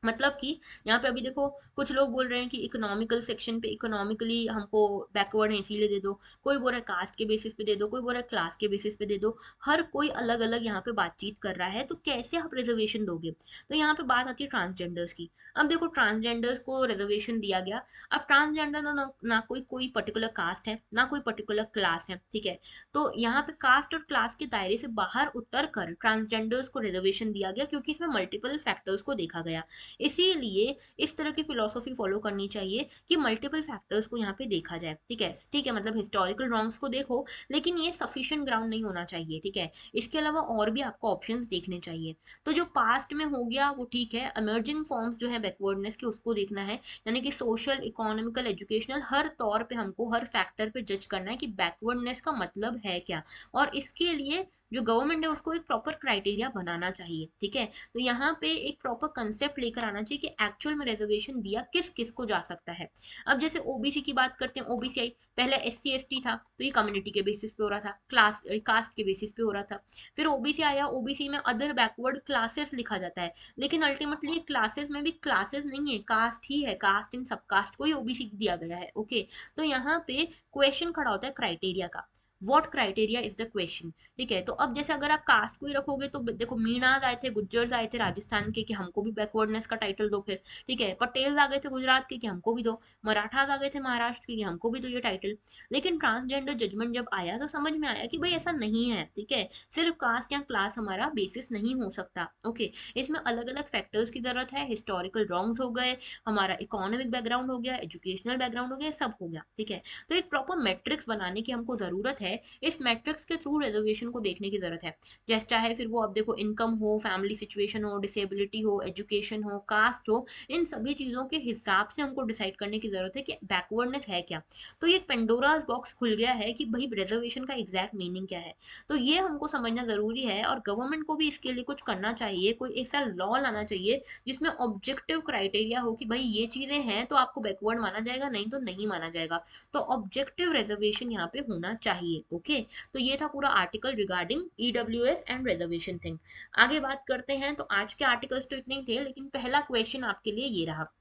मतलब कि यहाँ पे अभी देखो कुछ लोग बोल रहे हैं कि इकोनॉमिकल सेक्शन पे इकोनॉमिकली हमको बैकवर्ड है इसीलिए दे दो, कोई बोल रहा है कास्ट के बेसिस पे दे दो, कोई बोल रहा है क्लास के बेसिस पे दे दो, हर कोई अलग अलग यहाँ पे बातचीत कर रहा है, तो कैसे आप रिजर्वेशन दोगे? तो यहाँ पे बात आती है ट्रांसजेंडर्स की। अब देखो ट्रांसजेंडर्स को रिजर्वेशन दिया गया। अब ट्रांसजेंडर ना कोई कोई पर्टिकुलर कास्ट है, ना कोई पर्टिकुलर क्लास है, ठीक है। तो यहाँ पे कास्ट और क्लास के दायरे से बाहर उतर कर ट्रांसजेंडर्स को रिजर्वेशन दिया गया, क्योंकि इसमें मल्टीपल फैक्टर्स को देखा गया। इसीलिए इस तरह की फिलोसॉफी फॉलो करनी चाहिए कि मल्टीपल फैक्टर्स को यहाँ पे देखा जाए, ठीक है, ठीक है, मतलब हिस्टोरिकल रॉन्ग्स को देखो, लेकिन ये सफिशिएंट ग्राउंड नहीं होना चाहिए, ठीक है। इसके अलावा और भी आपको ऑप्शंस देखने चाहिए। तो जो पास्ट में हो गया वो ठीक है, इमर्जिंग फॉर्म्स जो है बैकवर्डनेस के उसको देखना है, यानी कि सोशल, इकोनॉमिकल, एजुकेशनल, हर तौर पे हमको हर फैक्टर पे जज करना है कि बैकवर्डनेस का मतलब है क्या, और इसके लिए जो गवर्नमेंट है उसको एक प्रॉपर क्राइटेरिया बनाना चाहिए, ठीक है। तो यहाँ पे एक प्रॉपर कंसेप्ट लेकर आना चाहिए कि एक्चुअल में रिजर्वेशन दिया किस किस को जा सकता है। अब जैसे ओबीसी की बात करते हैं, ओबीसी आई पहले एससी एसटी था, तो ये कम्युनिटी के बेसिस पे हो रहा था, क्लास कास्ट के बेसिस पे हो रहा था। फिर ओबीसी आया, ओबीसी में अदर बैकवर्ड क्लासेस लिखा जाता है, लेकिन अल्टीमेटली क्लासेस में भी क्लासेस नहीं है, कास्ट ही है, कास्ट इन सब कास्ट को ही ओबीसी दिया गया है। ओके, तो यहाँ पे क्वेश्चन खड़ा होता है क्राइटेरिया का, what criteria is the question, ठीक है। तो अब जैसे अगर आप कास्ट को ही रखोगे तो देखो मीणाज आए थे, गुज्जर्स आए थे राजस्थान के कि हमको भी बैकवर्डनेस का टाइटल दो, फिर ठीक है, पटेल्स आ गए थे गुजरात के कि हमको भी दो, मराठास आ गए थे महाराष्ट्र के कि हमको भी दो ये टाइटल। लेकिन ट्रांसजेंडर जजमेंट जब आया तो समझ में आया कि भाई ऐसा नहीं है, ठीक है, सिर्फ कास्ट या क्लास हमारा बेसिस नहीं हो सकता। ओके, इसमें अलग अलग फैक्टर्स की जरूरत है, हिस्टोरिकल रॉन्ग्स हो गए, हमारा इकोनॉमिक बैकग्राउंड हो गया, एजुकेशनल बैकग्राउंड हो गया, सब हो गया, ठीक है। तो एक प्रॉपर मैट्रिक्स बनाने की हमको जरूरत है, इस मैट्रिक्स के थ्रू रिजर्वेशन को देखने की जरूरत है। जैसे चाहे फिर वो अब देखो इनकम हो, फैमिली सिचुएशन हो, डिसेबिलिटी हो, एजुकेशन हो, कास्ट हो, इन सभी चीजों के हिसाब से हमको डिसाइड करने की जरूरत है कि बैकवर्डनेस है क्या। तो ये पेंडोरास बॉक्स खुल गया है कि भाई रिजर्वेशन का एग्जैक्ट मीनिंग क्या है। तो ये हमको समझना जरूरी है, और गवर्नमेंट को भी इसके लिए कुछ करना चाहिए, कोई ऐसा लॉ लाना चाहिए जिसमें ऑब्जेक्टिव क्राइटेरिया हो कि भाई ये चीजें हैं तो आपको बैकवर्ड माना जाएगा, नहीं तो नहीं माना जाएगा। तो ऑब्जेक्टिव रिजर्वेशन यहाँ पे होना चाहिए। ओके, तो ये था पूरा article regarding EWS and reservation thing. आगे बात करते हैं, तो आज के आर्टिकल्स तो इतने ही थे, लेकिन पहला क्वेश्चन आपके लिए ये रहा।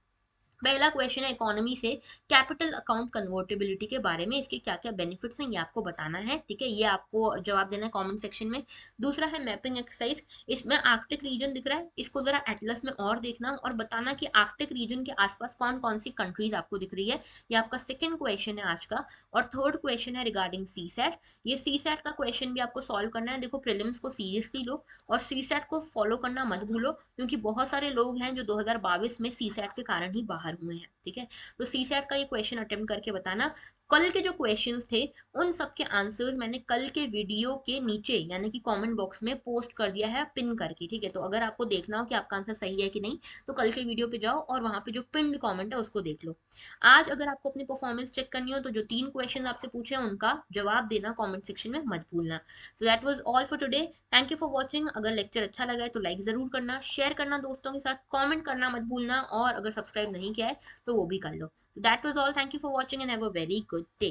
पहला क्वेश्चन है इकोनॉमी से, कैपिटल अकाउंट कन्वर्टेबिलिटी के बारे में, इसके क्या क्या बेनिफिट्स हैं ये आपको बताना है, ठीक है, ये आपको जवाब देना है कमेंट सेक्शन में। दूसरा है मैपिंग एक्सरसाइज, इसमें आर्कटिक रीजन दिख रहा है, इसको जरा एटलस में और देखना और बताना कि आर्कटिक रीजन के आसपास कौन कौन सी कंट्रीज आपको दिख रही है। ये आपका सेकंड क्वेश्चन है आज का। और थर्ड क्वेश्चन है रिगार्डिंग सी सेट, ये सी सेट का क्वेश्चन भी आपको सॉल्व करना है। देखो प्रीलिम्स को सीरियसली लो और सी सेट को फॉलो करना मत भूलो, क्योंकि बहुत सारे लोग हैं जो 2022 में सी सेट के कारण ही बाहर हुए हैं। ठीक है। तो सी सेट का ये क्वेश्चन अटेम्प्ट करके बताना। कल के जो क्वेश्चंस थे उन सब के आंसर्स मैंने कल के वीडियो के नीचे यानी कि कमेंट बॉक्स में पोस्ट कर दिया है पिन करके, ठीक है। तो अगर आपको देखना हो कि आपका आंसर सही है कि नहीं, तो कल के वीडियो पे जाओ और वहां पे जो पिन्ड कमेंट है उसको देख लो। आज अगर आपको अपनी परफॉर्मेंस चेक करनी हो तो जो 3 क्वेश्चन आपसे पूछे हैं उनका जवाब देना कमेंट सेक्शन में मत भूलना। So that was all for today. Thank you for watching. अगर लेक्चर अच्छा लगा है तो लाइक जरूर करना, शेयर करना दोस्तों के साथ, कमेंट करना मत भूलना, और अगर सब्सक्राइब नहीं किया है तो वो भी कर लो। So that was all. Thank you for watching and have a very good day.